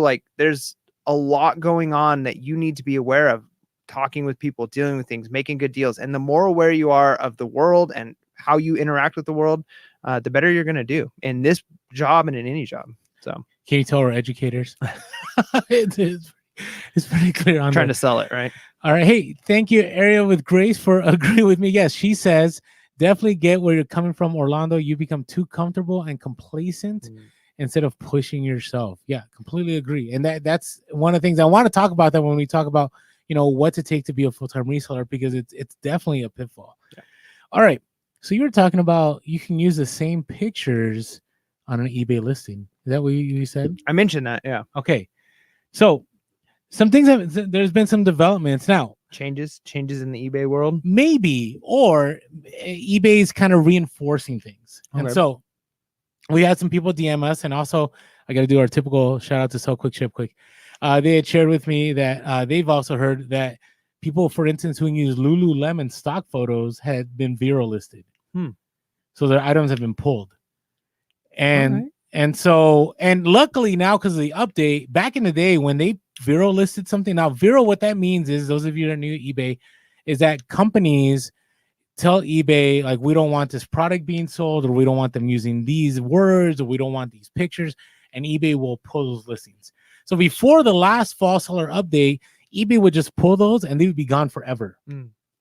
like there's a lot going on that you need to be aware of, talking with people, dealing with things, making good deals. And the more aware you are of the world and how you interact with the world, the better you're going to do in this job and in any job. So can you tell we're educators? It's pretty clear on trying to sell it, right? All right. Hey, thank you, Ariel with Grace, for agreeing with me. Yes, she says, definitely get where you're coming from, Orlando. You become too comfortable and complacent instead of pushing yourself. Yeah, completely agree. And that's one of the things I want to talk about, that when we talk about, what to take to be a full-time reseller, because it's definitely a pitfall. Yeah. All right. So you were talking about you can use the same pictures on an eBay listing. Is that what you said? I mentioned that. Yeah. Okay. So some things there's been some developments now. Changes in the eBay world, maybe, or eBay's kind of reinforcing things. Okay. And so we had some people DM us, and also I got to do our typical shout out to Sell Quick Ship Quick. They had shared with me that they've also heard that people, for instance, who use Lululemon stock photos had been Vero listed. So their items have been pulled. And and luckily now, because of the update, back in the day when they Vero listed something, now Vero, what that means is, those of you that are new to eBay, is that companies tell eBay, like, we don't want this product being sold, or we don't want them using these words, or we don't want these pictures, and eBay will pull those listings. So before the last fall seller update, eBay would just pull those and they would be gone forever.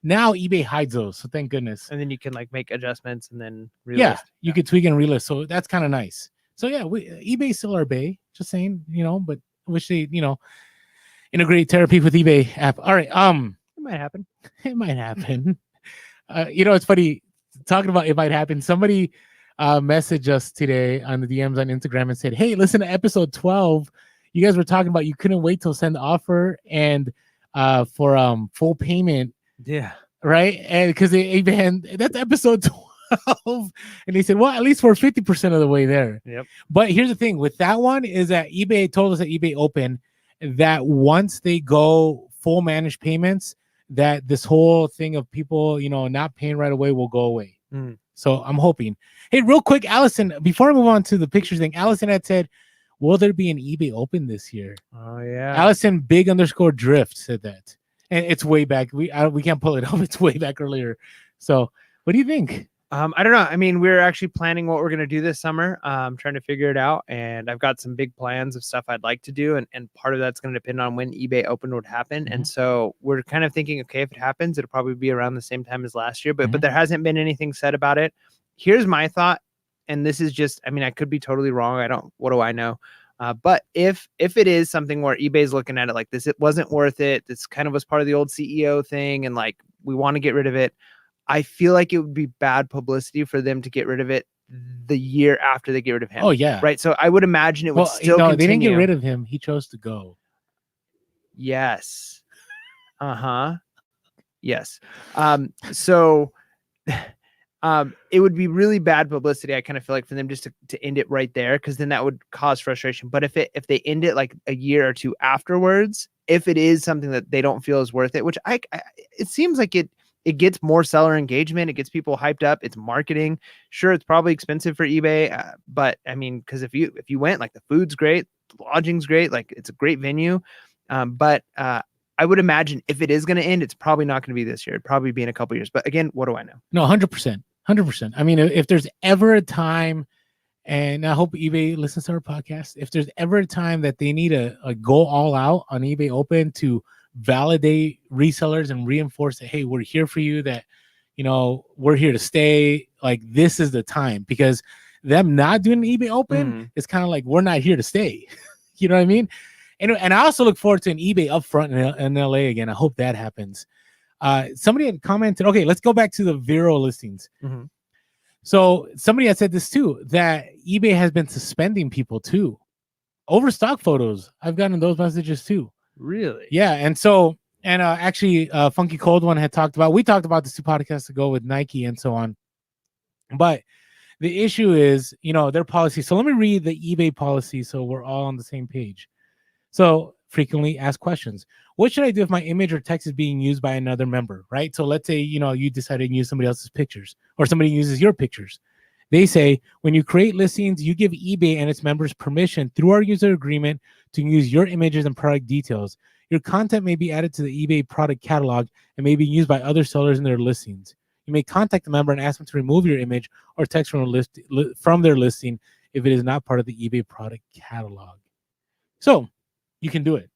Now eBay hides those, so thank goodness. And then you can like make adjustments and then relist. Yeah, you could tweak and relist. So that's kind of nice. So yeah, eBay still our bay. Just saying, but wish they, integrate therapy with eBay app. All right, it might happen. It might happen. It's funny talking about it might happen. Somebody messaged us today on the DMs on Instagram and said, "Hey, listen to episode 12. You guys were talking about you couldn't wait till send the offer and for full payment." Yeah. Right. And because that's episode 12. And they said, well, at least we're 50% of the way there. Yep. But here's the thing with that one is that eBay told us at eBay Open that once they go full managed payments, that this whole thing of people, not paying right away will go away. So I'm hoping. Hey, real quick, Allison, before I move on to the pictures thing, Allison had said, will there be an eBay Open this year? Oh yeah. Allison Big_Drift said that, and it's way back. We can't pull it up. It's way back earlier. So what do you think? I don't know. I mean, we're actually planning what we're going to do this summer. Trying to figure it out. And I've got some big plans of stuff I'd like to do. And part of that's going to depend on when eBay Open would happen. Mm-hmm. And so we're kind of thinking, okay, if it happens, it'll probably be around the same time as last year. But Mm-hmm. there hasn't been anything said about it. Here's my thought. And this is just, I mean, I could be totally wrong. What do I know? But if it is something where eBay's looking at it like this, it wasn't worth it. This kind of was part of the old CEO thing. And like, we want to get rid of it. I feel like it would be bad publicity for them to get rid of it the year after they get rid of him. Oh yeah. Right. So I would imagine it would still continue. They didn't get rid of him. He chose to go. Yes. Yes. So it would be really bad publicity. I kind of feel like for them just to end it right there, because then that would cause frustration. But if they end it like a year or two afterwards, if it is something that they don't feel is worth it, which it seems like it gets more seller engagement. It gets people hyped up. It's marketing. Sure, it's probably expensive for eBay, but I mean, because if you went, like, the food's great, the lodging's great, like, it's a great venue. But I would imagine if it is going to end, it's probably not going to be this year. It'd probably be in a couple years. But again, what do I know? No, 100%. I mean, if there's ever a time, and I hope eBay listens to our podcast, if there's ever a time that they need a go all out on eBay Open to validate resellers and reinforce that, hey, we're here for you, that, you know, we're here to stay, like, this is the time. Because them not doing an eBay Open is kind of like, we're not here to stay. You know what I mean? And I also look forward to an eBay upfront in LA again. I hope that happens. Somebody had commented, okay, let's go back to the Vero listings. So somebody had said this too, that eBay has been suspending people too over stock photos. I've gotten those messages too. Really? Yeah. And so, actually, Funky Cold One had we talked about this 2 podcasts ago with Nike and so on. But the issue is, you know, their policy. So let me read the eBay policy so we're all on the same page. So, frequently asked questions. What should I do if my image or text is being used by another member, right? So let's say, you know, you decided to use somebody else's pictures, or somebody uses your pictures. They say, when you create listings, you give eBay and its members permission through our user agreement to use your images and product details. Your content may be added to the eBay product catalog and may be used by other sellers in their listings. You may contact the member and ask them to remove your image or text from their listing if it is not part of the eBay product catalog. So you can do it,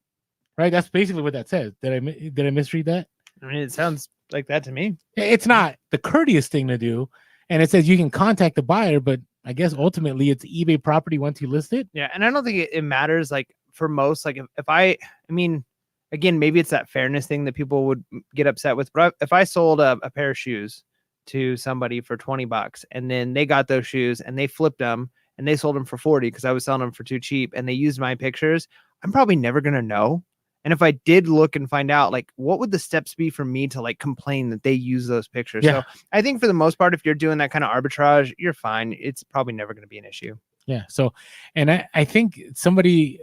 right? That's basically what that says. Did I misread that? I mean, it sounds like that to me. It's not the courteous thing to do. And it says you can contact the buyer, but I guess ultimately it's eBay property once you list it. Yeah. And I don't think it matters. Like, for most, like, if I mean, again, maybe it's that fairness thing that people would get upset with. But if I sold a pair of shoes to somebody for $20 and then they got those shoes and they flipped them and they sold them for $40 because I was selling them for too cheap and they used my pictures, I'm probably never going to know. And if I did look and find out, like, what would the steps be for me to, like, complain that they use those pictures? Yeah. So I think for the most part, if you're doing that kind of arbitrage, you're fine. It's probably never going to be an issue. Yeah. So, and I think somebody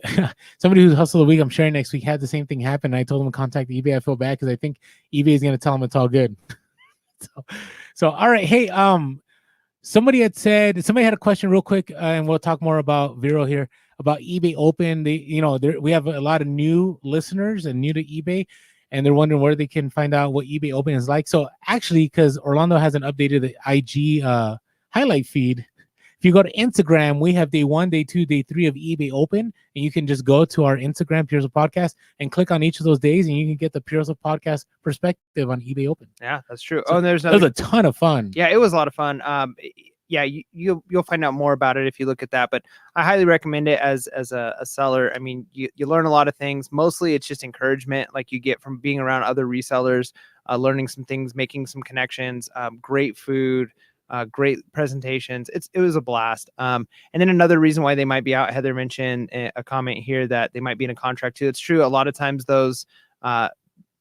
who's Hustle of the Week, I'm sharing next week, had the same thing happen. I told them to contact eBay. I feel bad because I think eBay is going to tell them it's all good. So all right. Hey, somebody had a question real quick, and we'll talk more about Vero here, about eBay Open. We have a lot of new listeners and new to eBay, and they're wondering where they can find out what eBay Open is like. So actually, because Orlando hasn't updated the IG highlight feed, if you go to Instagram, we have day 1, day 2, day 3 of eBay Open, and you can just go to our Instagram, Pure Hustle Podcast, and click on each of those days, and you can get the Pure Hustle Podcast perspective on eBay Open. Yeah, that's true. So that was a ton of fun. Yeah, it was a lot of fun. Yeah, you'll find out more about it if you look at that. But I highly recommend it as a seller. I mean, you learn a lot of things. Mostly, it's just encouragement, like you get from being around other resellers, learning some things, making some connections. Great food. Great presentations. It was a blast. And then another reason why they might be out, Heather mentioned a comment here that they might be in a contract too. It's true. A lot of times those,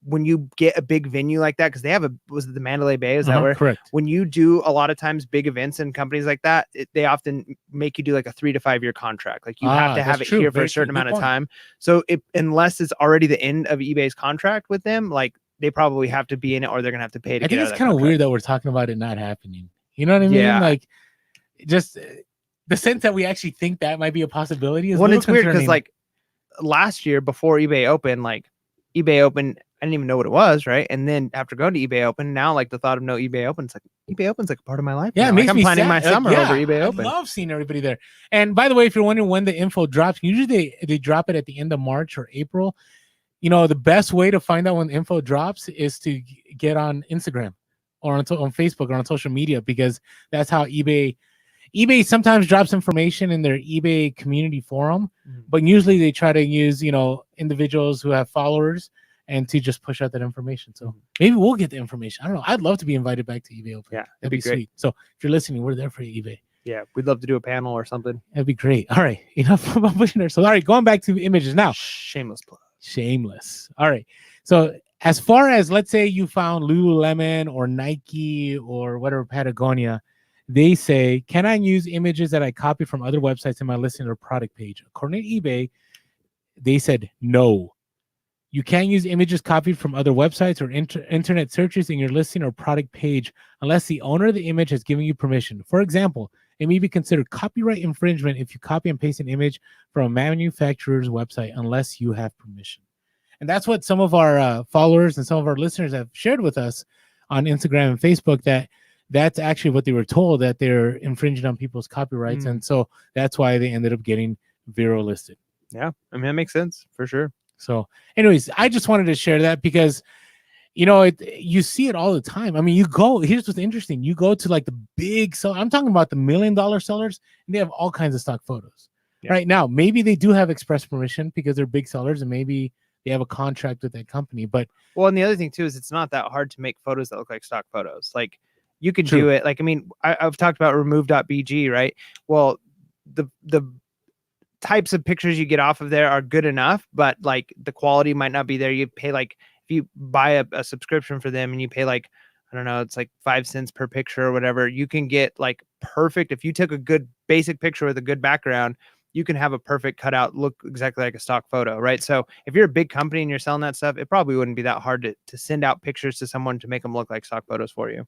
when you get a big venue like that, because they have was it the Mandalay Bay? Is that where? Correct. When you do a lot of times big events and companies like that, they often make you do like a 3 to 5 year contract. Like you have to have it here for a certain amount of time. So unless it's already the end of eBay's contract with them, like they probably have to be in it or they're going to have to pay to get out of that contract. I think it's kind of weird that we're talking about it not happening. You know what I mean? Yeah. Like, just the sense that we actually think that might be a possibility is when a it's weird because concerning. like last year before eBay opened, like eBay opened, I didn't even know what it was, right? And then after going to eBay Open, now like the thought of no eBay Open, it's like eBay Open's like a part of my life. Yeah, now. it makes like, I'm me planning sad. my summer over eBay I Open. love seeing everybody there. And by the way, if you're wondering when the info drops, usually they drop it at the end of March or April. You know, the best way to find out when the info drops is to get on Instagram or on Facebook or on social media, because that's how eBay sometimes drops information in their eBay community forum, but usually they try to use, you know, individuals who have followers and to just push out that information. So maybe we'll get the information. I don't know. I'd love to be invited back to eBay Open. Yeah, that'd be sweet. So if you're listening, we're there for you, eBay. Yeah, we'd love to do a panel or something. That'd be great. All right, enough about pushing there. So all right, going back to images now. Shameless plug. Shameless. All right. So as far as, let's say you found Lululemon or Nike or whatever, Patagonia, they say, can I use images that I copy from other websites in my listing or product page? According to eBay, they said no. You can't use images copied from other websites or internet searches in your listing or product page unless the owner of the image has given you permission. For example, it may be considered copyright infringement if you copy and paste an image from a manufacturer's website unless you have permission. And that's what some of our followers and some of our listeners have shared with us on Instagram and Facebook, that's actually what they were told, that they're infringing on people's copyrights. And so that's why they ended up getting Vero listed. Yeah, I mean, that makes sense for sure. So anyways, I just wanted to share that because, you know, you see it all the time. I mean, here's what's interesting. You go to like the big seller. I'm talking about the $1 million sellers, and they have all kinds of stock photos. Yeah. Right now, maybe they do have express permission because they're big sellers, and maybe they have a contract with that company. But well, and the other thing too is it's not that hard to make photos that look like stock photos. Like you could do it. Like, I mean, I've talked about remove.bg, right? Well, the types of pictures you get off of there are good enough, but like the quality might not be there. You pay like, if you buy a subscription for them and you pay like, I don't know, it's like 5 cents per picture or whatever, you can get like perfect. If you took a good basic picture with a good background, you can have a perfect cutout look exactly like a stock photo, right? So if you're a big company and you're selling that stuff, it probably wouldn't be that hard to send out pictures to someone to make them look like stock photos for you.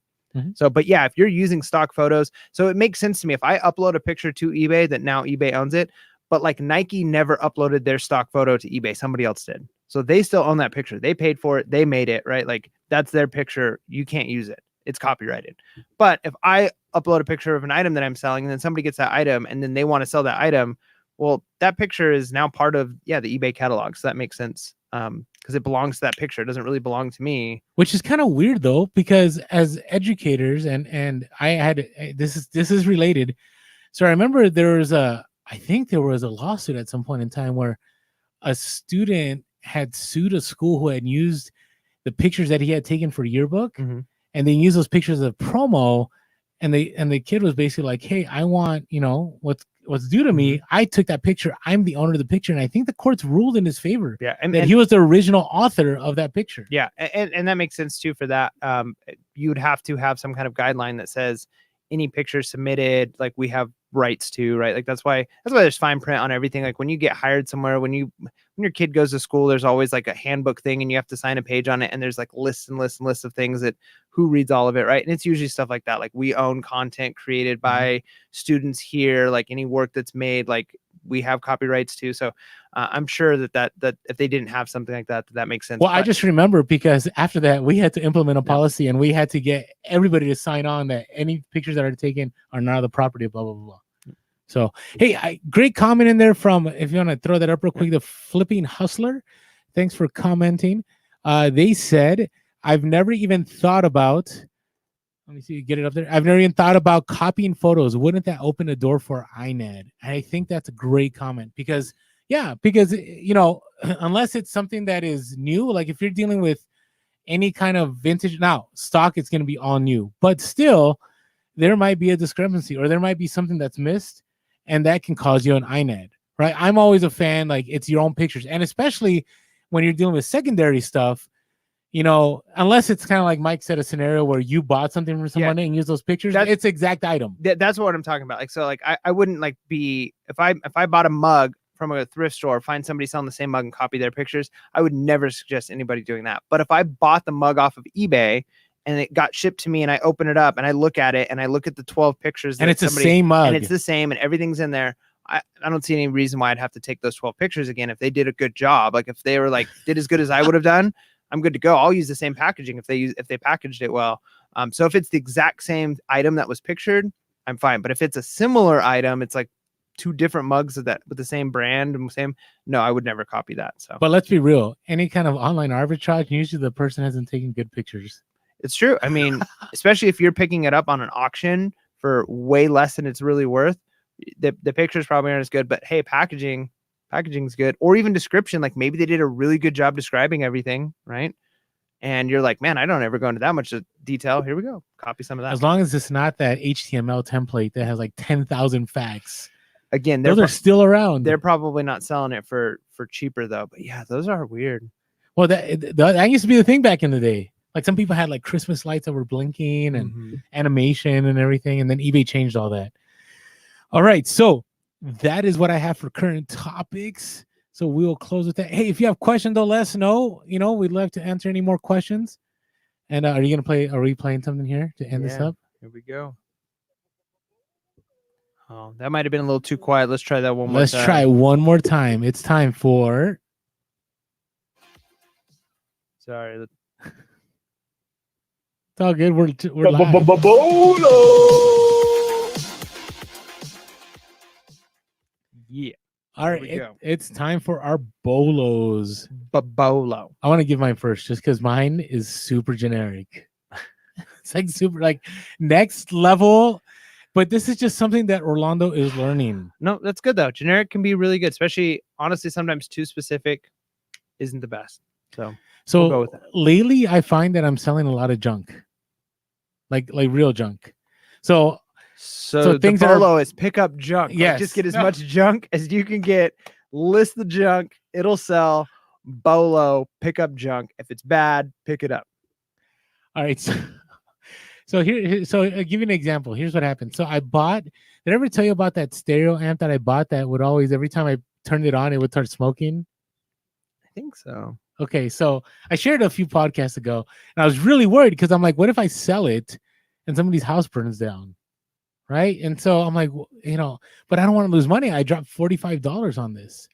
So, but yeah, if you're using stock photos, so it makes sense to me. If I upload a picture to eBay that now eBay owns it, but like Nike never uploaded their stock photo to eBay, somebody else did. So they still own that picture. They paid for it. They made it, right? Like that's their picture. You can't use it. It's copyrighted. But if I upload a picture of an item that I'm selling and then somebody gets that item and then they want to sell that item, well, that picture is now part of, the eBay catalog. So that makes sense. Because it belongs to that picture. It doesn't really belong to me. Which is kind of weird though, because as educators, and I had, this is related. So I remember I think there was a lawsuit at some point in time where a student had sued a school who had used the pictures that he had taken for yearbook, and they used those pictures as promo, and the kid was basically like, hey, I want, you know, what's due to me. I took that picture. I'm the owner of the picture. And I think the courts ruled in his favor. Yeah. And he was the original author of that picture. Yeah. And that makes sense too for that. You'd have to have some kind of guideline that says any picture submitted, like we have rights to, right? Like that's why there's fine print on everything. Like when you get hired somewhere, when your kid goes to school, there's always like a handbook thing and you have to sign a page on it. And there's like lists and lists and lists of things that who reads all of it, right? And it's usually stuff like that. Like we own content created by students here, like any work that's made, like we have copyrights too. So I'm sure that if they didn't have something like that, that makes sense. Well, I just remember because after that, we had to implement a policy and we had to get everybody to sign on that any pictures that are taken are now the property of blah, blah, blah. So, hey, great comment in there from, if you want to throw that up real quick, the Flipping Hustler. Thanks for commenting. They said, I've never even thought about, let me see, get it up there. I've never even thought about copying photos. Wouldn't that open a door for INAD? And I think that's a great comment because, you know, unless it's something that is new, like if you're dealing with any kind of vintage, now stock, it's going to be all new, but still there might be a discrepancy or there might be something that's missed and that can cause you an INAD, right? I'm always a fan, like it's your own pictures. And especially when you're dealing with secondary stuff, you know, unless it's kind of like Mike said, a scenario where you bought something from someone and use those pictures, it's exact item. That's what I'm talking about. Like, so like I wouldn't like be, if I bought a mug from a thrift store, find somebody selling the same mug and copy their pictures, I would never suggest anybody doing that. But if I bought the mug off of eBay and it got shipped to me, and I open it up and I look at it and I look at the 12 pictures, and it's the same mug, and it's the same, and everything's in there. I don't see any reason why I'd have to take those 12 pictures again if they did a good job. Like if they were like did as good as I would have done, I'm good to go. I'll use the same packaging if they packaged it well. So if it's the exact same item that was pictured, I'm fine. But if it's a similar item, it's like 2 different mugs of that with the same brand and same. No, I would never copy that. So, but let's be real. Any kind of online arbitrage, usually the person hasn't taken good pictures. It's true. I mean, especially if you're picking it up on an auction for way less than it's really worth, the pictures probably aren't as good. But hey, packaging's good, or even description. Like maybe they did a really good job describing everything, right? And you're like, man, I don't ever go into that much detail. Here we go. Copy some of that. As long as it's not that HTML template that has like 10,000 facts. Again, those are still around. They're probably not selling it for cheaper though. But yeah, those are weird. Well, that used to be the thing back in the day. Like some people had like Christmas lights that were blinking and animation and everything. And then eBay changed all that. All right. So that is what I have for current topics. So we will close with that. Hey, if you have questions, though, let us know. You know, we'd love to answer any more questions. And are we playing something here to end this up? Here we go. Oh, that might have been a little too quiet. Let's try that one more time. Let's try one more time. It's time for... Sorry. It's all good. We're live. Bolo. Yeah. All right. It's time for our bolos. Bolo. I want to give mine first just because mine is super generic. It's like super like next level. But this is just something that Orlando is learning. No, that's good though. Generic can be really good, especially honestly, sometimes too specific isn't the best. So we'll go with that. Lately, I find that I'm selling a lot of junk, like real junk. So things that is pick up junk. Yes. Like just get as much junk as you can get. List the junk. It'll sell. Bolo, pick up junk. If it's bad, pick it up. All right. So I'll give you an example. Here's what happened. So I bought, did I ever tell you about that stereo amp that I bought that would always, every time I turned it on, it would start smoking? I think so. Okay. So I shared it a few podcasts ago and I was really worried because I'm like, what if I sell it and somebody's house burns down? Right. And so I'm like, but I don't want to lose money. I dropped $45 on this.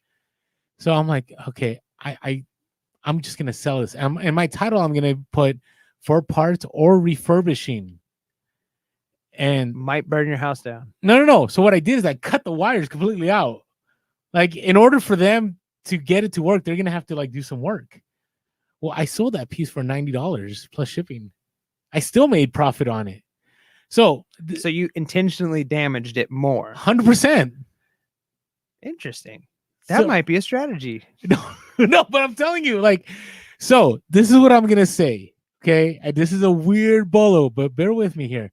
So I'm like, okay, I'm just going to sell this. And my title, I'm going to put for parts or refurbishing. And might burn your house down. No. So what I did is I cut the wires completely out. Like in order for them to get it to work, they're going to have to like do some work. Well, I sold that piece for $90 plus shipping. I still made profit on it. So you intentionally damaged it more. 100%. Interesting. That might be a strategy. No, but I'm telling you, like, so this is what I'm going to say. Okay. This is a weird bolo, but bear with me here.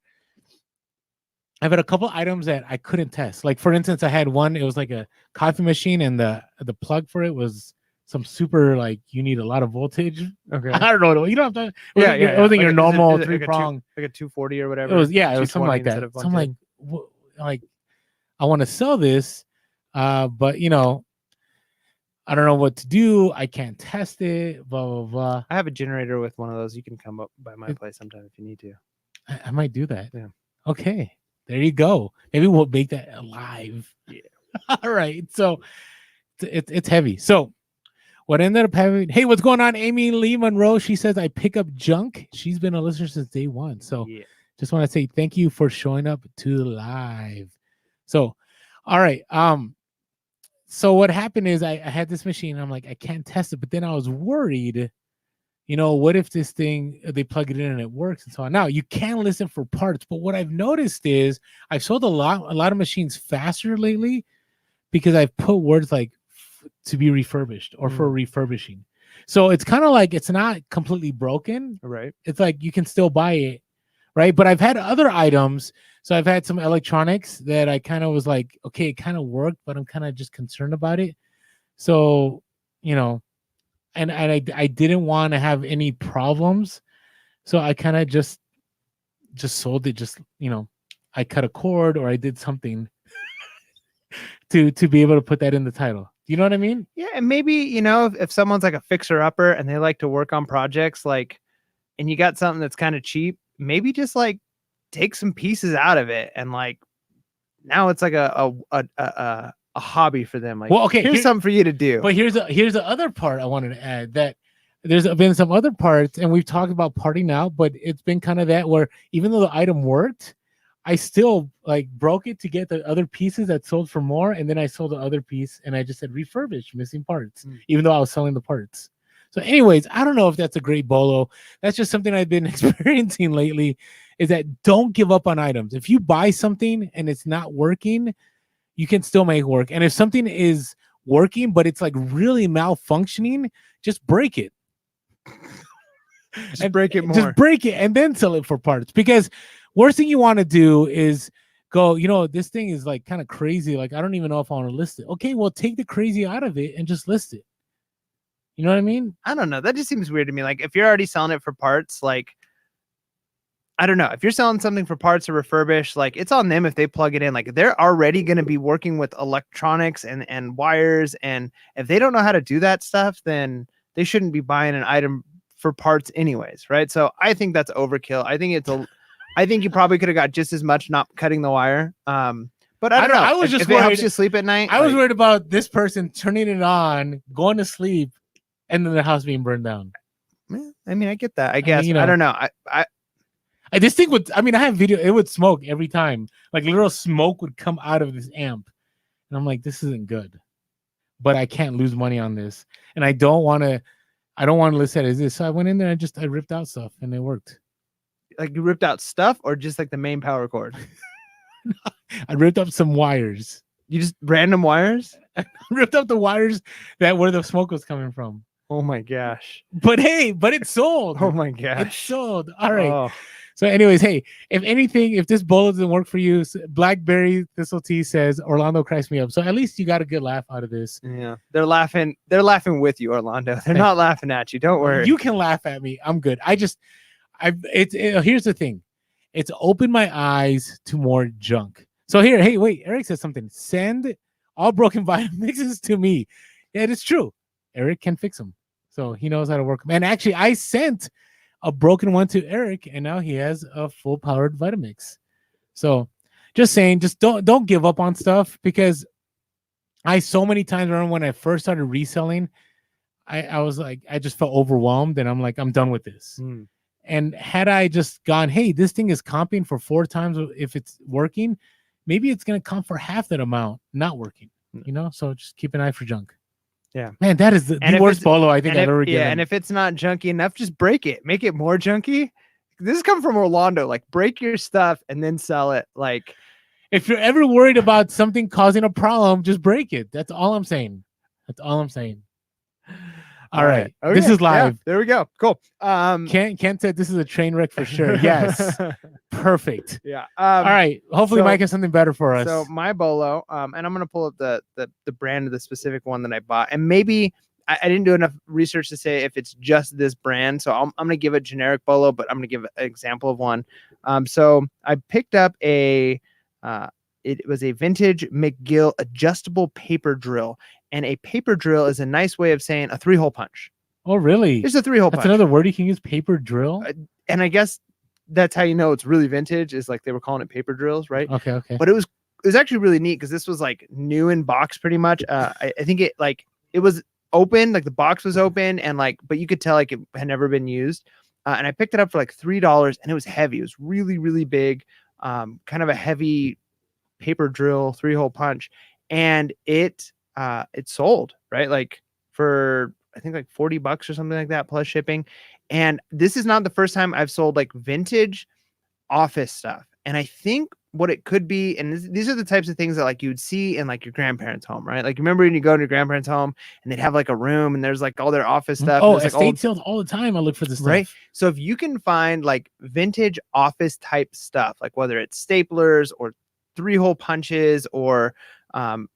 I've had a couple items that I couldn't test. Like, for instance, I had one, it was like a coffee machine and the plug for it was some super, like, you need a lot of voltage. Okay. I don't know. You don't have to. It wasn't like your normal 3-prong. Like a 240 or whatever. It was something like that. So I'm like, I want to sell this, but, I don't know what to do. I can't test it, blah, blah, blah. I have a generator with one of those. You can come up by my place sometime if you need to. I might do that. Yeah. Okay. There you go. Maybe we'll make that alive. Yeah. All right. So it's heavy. So what ended up having, hey, what's going on? Amy Lee Monroe. She says, I pick up junk. She's been a listener since day one. So just want to say thank you for showing up to the live. So, all right. So what happened is I had this machine. I'm like, I can't test it. But then I was worried, what if this thing, they plug it in and it works and so on. Now, you can listen for parts. But what I've noticed is I've sold a lot of machines faster lately because I've put words like to be refurbished or for refurbishing. So it's kind of like it's not completely broken. Right. It's like you can still buy it. Right. But I've had other items. So I've had some electronics that I kind of was like, okay, it kind of worked, but I'm kind of just concerned about it. So, and I didn't want to have any problems. So I kind of just sold it. Just, I cut a cord or I did something to be able to put that in the title. You know what I mean? Yeah. And maybe, if someone's like a fixer upper and they like to work on projects, like and you got something that's kind of cheap, maybe just like take some pieces out of it, and like now it's like a hobby for them. Like, well, okay, here's something for you to do. But here's the other part I wanted to add, that there's been some other parts, and we've talked about parting now, but it's been kind of that where even though the item worked, I still like broke it to get the other pieces that sold for more, and then I sold the other piece and I just said refurbished, missing parts, even though I was selling the parts. So anyways, I don't know if that's a great bolo. That's just something I've been experiencing lately, is that don't give up on items. If you buy something and it's not working, you can still make it work. And if something is working but it's like really malfunctioning, just break it. Just break it more. Just break it and then sell it for parts. Because worst thing you want to do is go, this thing is like kind of crazy. Like, I don't even know if I want to list it. Okay, well, take the crazy out of it and just list it. You know what I mean? I don't know. That just seems weird to me. Like, if you're already selling it for parts, like, I don't know. If you're selling something for parts or refurbish, like, it's on them if they plug it in. Like, they're already going to be working with electronics and wires. And if they don't know how to do that stuff, then they shouldn't be buying an item for parts anyways, right? So I think that's overkill. I think you probably could have got just as much not cutting the wire. But I don't know. I was just if worried, it helps you sleep at night. I was worried about this person turning it on, going to sleep, and then the house being burned down. I mean, I get that. I guess. I don't know. This thing would, I have video, it would smoke every time. Like, literal smoke would come out of this amp. And I'm like, this isn't good. But I can't lose money on this. And I don't want to list it as this. So I went in there and I ripped out stuff and it worked. Like, you ripped out stuff or just like the main power cord? I ripped up some wires. You just random wires? I ripped up the wires where the smoke was coming from. Oh my gosh. But hey, it sold. Oh my gosh. It sold. All right. Oh. So anyways, hey, if this bolo doesn't work for you, Blackberry Thistle Tea says Orlando cracks me up. So at least you got a good laugh out of this. Yeah. They're laughing with you, Orlando. They're not laughing at you. Don't worry. You can laugh at me. I'm good. Here's the thing. It's opened my eyes to more junk. So here, hey, wait, Eric says something. Send all broken Vitamixes to me. Yeah, it's true. Eric can fix them. So he knows how to work them. And actually, I sent a broken one to Eric, and now he has a full powered Vitamix. So just saying, just don't give up on stuff, because I so many times remember when I first started reselling, I was like, I just felt overwhelmed, and I'm like, I'm done with this. And had I just gone, hey, this thing is comping for 4 times if it's working, maybe it's going to comp for half that amount not working, So just keep an eye for junk. Yeah, man, that is the worst bolo I think I've ever given. Yeah, and if it's not junky enough, just break it. Make it more junky. This is coming from Orlando. Like, break your stuff and then sell it. Like, if you're ever worried about something causing a problem, just break it. That's all I'm saying. All right. Okay. This is live. Yeah, there we go. Cool. Kent said this is a train wreck for sure. Yes. Perfect. Yeah. All right. Hopefully Mike has something better for us. So my bolo, and I'm gonna pull up the brand of the specific one that I bought, and maybe I didn't do enough research to say if it's just this brand. So I'm gonna give a generic bolo, but I'm gonna give an example of one. So I picked up it was a vintage McGill adjustable paper drill. And a paper drill is a nice way of saying a 3-hole punch. Oh, really? It's a 3-hole punch. That's another word you can use, paper drill? And I guess that's how you know it's really vintage, is like they were calling it paper drills, right? Okay. But it was actually really neat, because this was like new in box pretty much. I think it was open, like the box was open, and but you could tell like it had never been used. And I picked it up for like $3, and it was heavy. It was really, really big, kind of a heavy paper drill, 3-hole punch. And it sold, right? Like for, I think like $40 or something like that, plus shipping. And this is not the first time I've sold like vintage office stuff. And I think what it could be, and these are the types of things that like you would see in like your grandparents' home, right? Like, remember when you go to your grandparents' home and they'd have like a room and there's like all their office stuff. Oh, estate sales all the time. I look for this stuff. Right. So if you can find like vintage office type stuff, like whether it's staplers or 3-hole punches or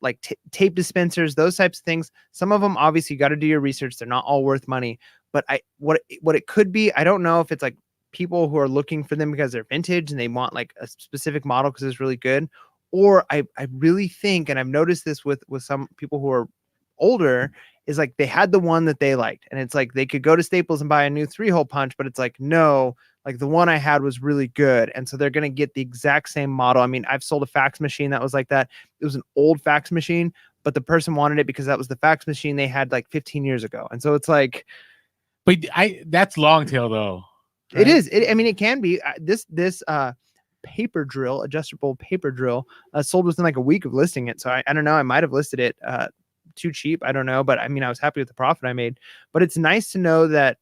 like tape dispensers, those types of things. Some of them, obviously, you got to do your research. They're not all worth money. But what it could be, I don't know if it's like people who are looking for them because they're vintage and they want like a specific model because it's really good. Or I really think, and I've noticed this with some people who are older, is like they had the one that they liked, and it's like they could go to Staples and buy a new 3-hole punch, but it's like, no, like the one I had was really good. And so they're going to get the exact same model. I mean, I've sold a fax machine that was like that. It was an old fax machine, but the person wanted it because that was the fax machine they had like 15 years ago. And so it's like, but that's long tail though. Right? It is. I mean, it can be this paper drill, adjustable paper drill, sold within like a week of listing it. So I don't know. I might've listed it too cheap. I don't know, but I mean, I was happy with the profit I made, but it's nice to know that,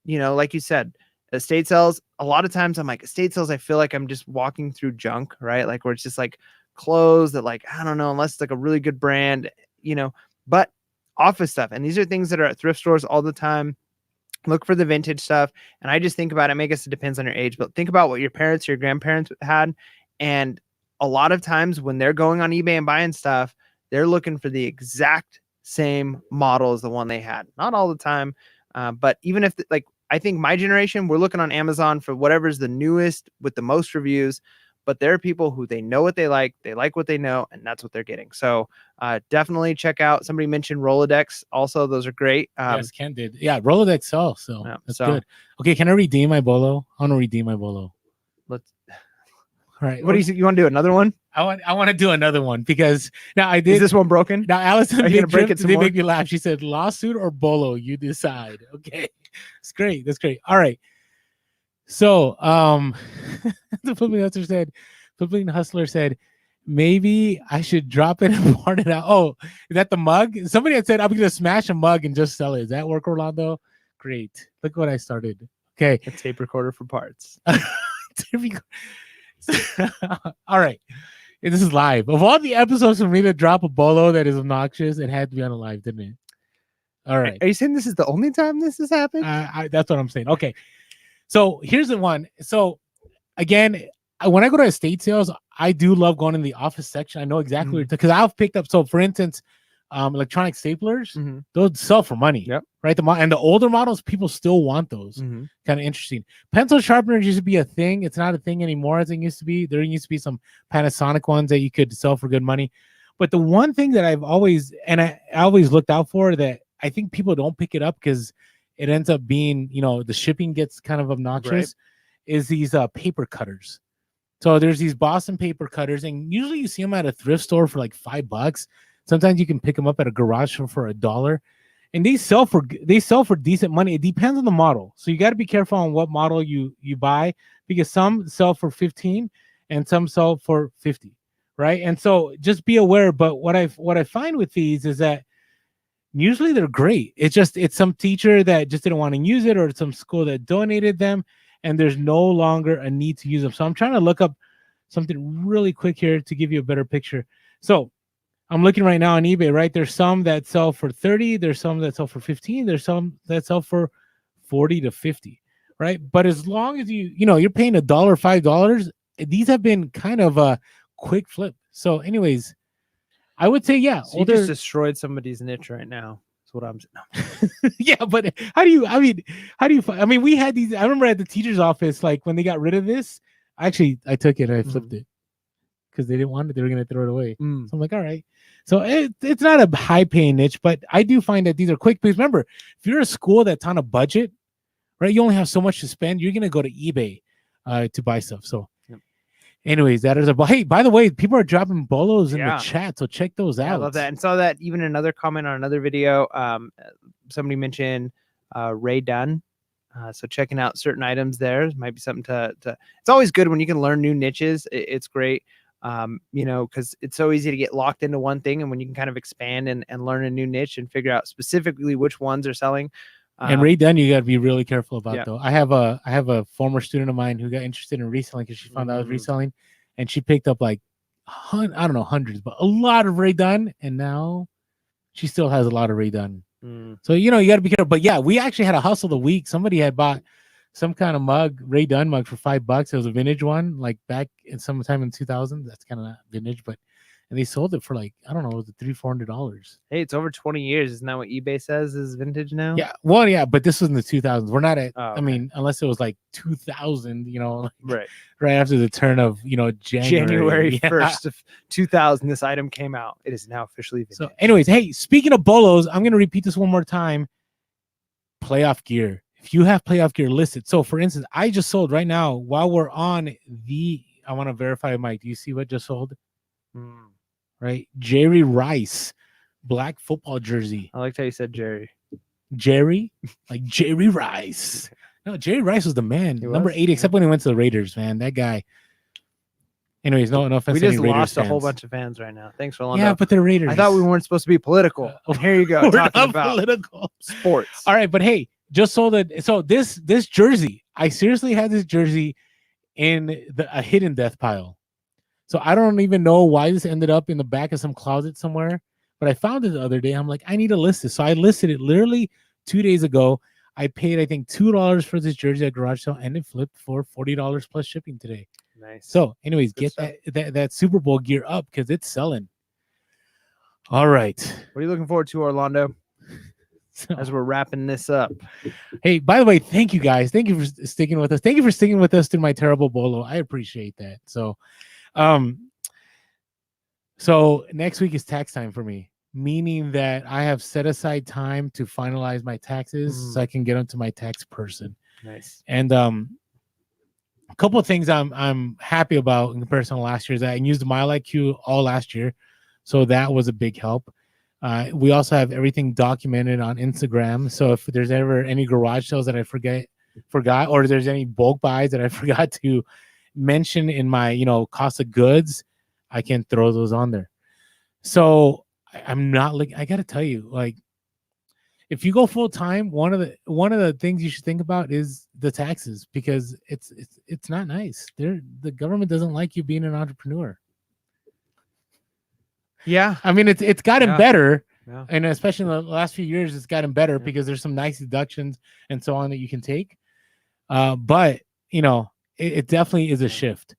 like you said, estate sales, a lot of times I'm like, estate sales, I feel like I'm just walking through junk, right? Like where it's just like clothes that like, I don't know, unless it's like a really good brand, but office stuff. And these are things that are at thrift stores all the time. Look for the vintage stuff. And I just think about it. I guess it depends on your age, but think about what your parents, your grandparents had. And a lot of times when they're going on eBay and buying stuff, they're looking for the exact same model as the one they had. Not all the time. But even if I think my generation, we're looking on Amazon for whatever's the newest with the most reviews, but there are people who they know what they like what they know, and that's what they're getting. So definitely check out. Somebody mentioned Rolodex. Also, those are great. Yes, Ken did. Yeah, Rolodex sells, so yeah, that's good. Okay, can I redeem my Bolo? I want to redeem my Bolo. Let's. All right. What do you want to do? Another one? I want to do another one because now I did. Is this one broken? Now Allison, are you gonna break it? They make me laugh. She said, "Lawsuit or Bolo, you decide." Okay, it's great. That's great. All right. So, the flipping hustler said, maybe I should drop it and part it out. Oh, is that the mug? Somebody had said I'm gonna smash a mug and just sell it. Does that work, Orlando? Great. Look what I started. Okay, a tape recorder for parts. All right. This is live. Of all the episodes for me to drop a Bolo that is obnoxious, it had to be on a live, didn't it? All right. Are you saying this is the only time this has happened? That's what I'm saying. Okay. So here's the one. So again, when I go to estate sales, I do love going in the office section. I know exactly because I've picked up. So for instance, electronic staplers, those sell for money. Yep. Right. And the older models, people still want those. Kind of interesting. Pencil sharpeners used to be a thing. It's not a thing anymore as it used to be. There used to be some Panasonic ones that you could sell for good money. But the one thing that I've always, and I always looked out for that I think people don't pick it up because it ends up being, the shipping gets kind of obnoxious, right, is these paper cutters. So there's these Boston paper cutters, and usually you see them at a thrift store for like $5. Sometimes you can pick them up at a garage for $1, and they sell for decent money. It depends on the model, so you got to be careful on what model you buy, because some sell for 15 and some sell for 50, right? And so just be aware. But what I find with these is that usually they're great. It's some teacher that just didn't want to use it, or some school that donated them, and there's no longer a need to use them. So I'm trying to look up something really quick here to give you a better picture. So I'm looking right now on eBay, right? There's some that sell for 30, there's some that sell for 15, there's some that sell for 40 to 50, right? But as long as you're paying $1, $5, these have been kind of a quick flip. So anyways, I would say, yeah. So you just destroyed somebody's niche right now. That's what I'm saying. No. Yeah, but how do you we had these. I remember at the teacher's office, like when they got rid of this, I took it and I flipped it because they didn't want it. They were going to throw it away. So I'm like, all right. So it's not a high paying niche, but I do find that these are quick. Because remember, if you're a school that's on a budget, right, you only have so much to spend. You're going to go to eBay to buy stuff. So anyways, that is hey, by the way, people are dropping Bolos in the chat, so check those out. I love that. And saw that even another comment on another video. Somebody mentioned Ray Dunn. So checking out certain items there might be something to it's always good when you can learn new niches. It's great. Because it's so easy to get locked into one thing, and when you can kind of expand and learn a new niche and figure out specifically which ones are selling. And Ray Dunn, you got to be really careful about though. I have a former student of mine who got interested in reselling because she found out I was reselling, and she picked up like hundreds, but a lot of Ray Dunn, and now she still has a lot of Ray Dunn. So you got to be careful. But yeah, we actually had a hustle of the week. Somebody had bought some kind of mug, Ray Dunn mug, for $5. It was a vintage one, like back in sometime in 2000. That's kind of not vintage, but and they sold it for like, I don't know, was it $300-400? Hey, it's over 20 years. Isn't that what eBay says is vintage now? Yeah, well, yeah, but this was in the 2000s. We're not at. Oh, I okay. mean, unless it was like 2000, like, Right. right after the turn of January Yeah. 1st of 2000, this item came out. It is now officially vintage. So, anyways, hey, speaking of Bolos, I'm gonna repeat this one more time. Playoff gear. If you have playoff gear listed, so for instance, I just sold right now while we're on the. I want to verify, Mike. Do you see what just sold? Right, Jerry Rice, black football jersey. I liked how you said Jerry. Jerry, like Jerry Rice. No, Jerry Rice was the man. Number 80, except when he went to the Raiders, man. That guy. Anyways, no offense. We to just any Raiders lost a whole fans. bunch of fans right now. Thanks, Rolando. Yeah, but they're Raiders. I thought we weren't supposed to be political. Here you go, We're talking not about political sports. All right, but hey, just sold it. So this jersey, I seriously had this jersey in a hidden death pile. So I don't even know why this ended up in the back of some closet somewhere, but I found it the other day. I'm like, I need to list this. So I listed it literally 2 days ago. I paid, I think, $2 for this jersey at garage sale, and it flipped for $40 plus shipping today. Nice. So, anyways, Good get that Super Bowl gear up because it's selling. All right. What are you looking forward to, Orlando? As we're wrapping this up. Hey, by the way, thank you guys. Thank you for sticking with us. Thank you for sticking with us through my terrible Bolo. I appreciate that. So next week is tax time for me, meaning that I have set aside time to finalize my taxes so I can get them to my tax person. Nice. And a couple of things I'm happy about in comparison to last year is that I used Mile IQ all last year, so that was a big help. We also have everything documented on Instagram, so if there's ever any garage sales that I forgot, or there's any bulk buys that I forgot to mention in my cost of goods, I can throw those on there. So I'm not like, I gotta tell you, like, if you go full time, one of the things you should think about is the taxes, because it's not nice. The government doesn't like you being an entrepreneur. Yeah, I mean it's gotten better, yeah. And especially in the last few years, it's gotten better because there's some nice deductions and so on that you can take. But it definitely is a shift.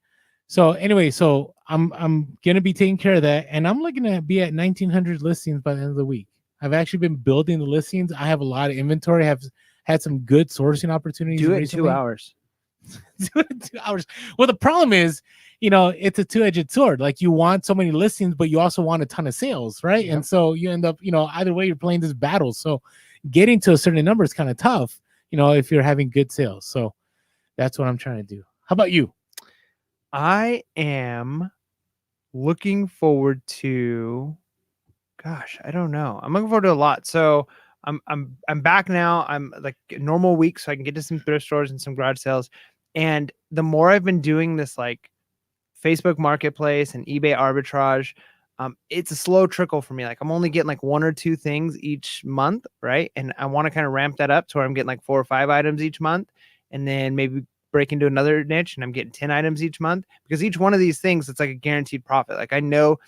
So anyway, so I'm gonna be taking care of that, and I'm looking to be at 1,900 listings by the end of the week. I've actually been building the listings. I have a lot of inventory. I have had some good sourcing opportunities. Do it recently. in 2 hours. Do it in 2 hours. Well, the problem is, it's a two-edged sword. Like, you want so many listings, but you also want a ton of sales, right? Yep. And so you end up, either way, you're playing this battle. So getting to a certain number is kind of tough, if you're having good sales. So that's what I'm trying to do. How about you? I am looking forward to, gosh, I don't know. I'm looking forward to a lot. So I'm back now. I'm like normal week, so I can get to some thrift stores and some garage sales. And the more I've been doing this, like Facebook Marketplace and eBay Arbitrage, it's a slow trickle for me. Like, I'm only getting like 1 or 2 things each month, right? And I want to kind of ramp that up to where I'm getting like 4 or 5 items each month, and then maybe break into another niche and I'm getting 10 items each month, because each one of these things, it's like a guaranteed profit. Like, I know,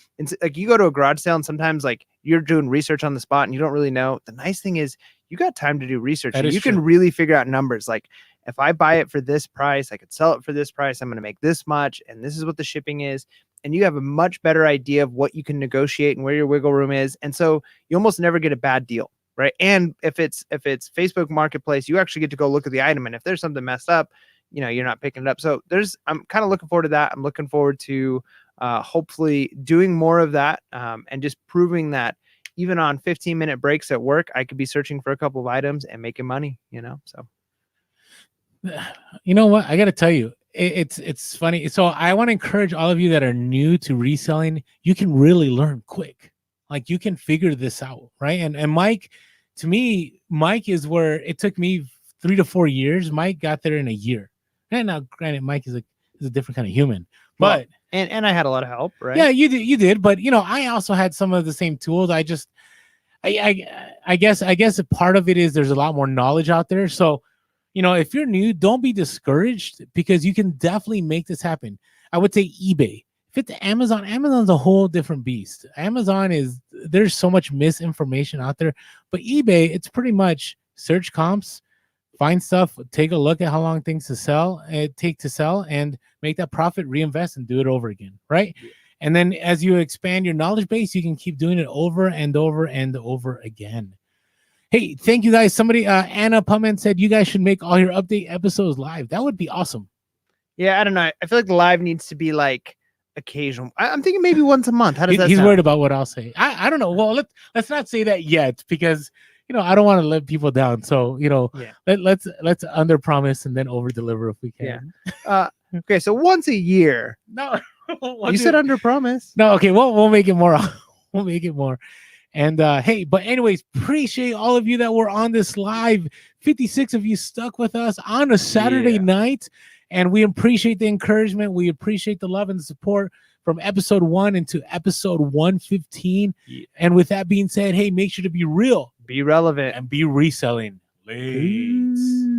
like, you go to a garage sale and sometimes like you're doing research on the spot and you don't really know. The nice thing is you got time to do research, and you can really figure out numbers. Like, if I buy it for this price, I could sell it for this price. I'm going to make this much, and this is what the shipping is. And you have a much better idea of what you can negotiate and where your wiggle room is. And so you almost never get a bad deal, right? And if it's Facebook Marketplace, you actually get to go look at the item, and if there's something messed up, you're not picking it up. So I'm kind of looking forward to that. I'm looking forward to hopefully doing more of that, and just proving that even on 15-minute breaks at work, I could be searching for a couple of items and making money, so. You know what? I got to tell you, it's funny. So I want to encourage all of you that are new to reselling. You can really learn quick. Like, you can figure this out, right? And Mike, to me, Mike is where it took me 3 to 4 years. Mike got there in a year. And now, granted, Mike is a different kind of human, but and I had a lot of help, right? Yeah, you did, but I also had some of the same tools. I guess a part of it is there's a lot more knowledge out there. So, if you're new, don't be discouraged, because you can definitely make this happen. I would say eBay. If it's Amazon, Amazon's a whole different beast. There's so much misinformation out there, but eBay, it's pretty much search comps, find stuff, take a look at how long things take to sell, and make that profit, reinvest, and do it over again, right? And then as you expand your knowledge base, you can keep doing it over and over and over again. Hey, thank you guys. Somebody, Anna Pullman said you guys should make all your update episodes live. That would be awesome. Yeah, I don't know. I feel like the live needs to be like occasional. I'm thinking maybe once a month. How does that He's sound? worried about what I'll say. I don't know. Well, let's not say that yet, because I don't want to let people down. So let's under promise and then over deliver if we can. Yeah. Okay, so once a year. No, you said under promise. No, okay, we'll make it more. We'll make it more. And hey, but anyways, appreciate all of you that were on this live. 56 of you stuck with us on a Saturday night, and we appreciate the encouragement. We appreciate the love and the support from episode 1 into episode 115. Yeah. And with that being said, hey, make sure to be real, be relevant, and be reselling. Peace.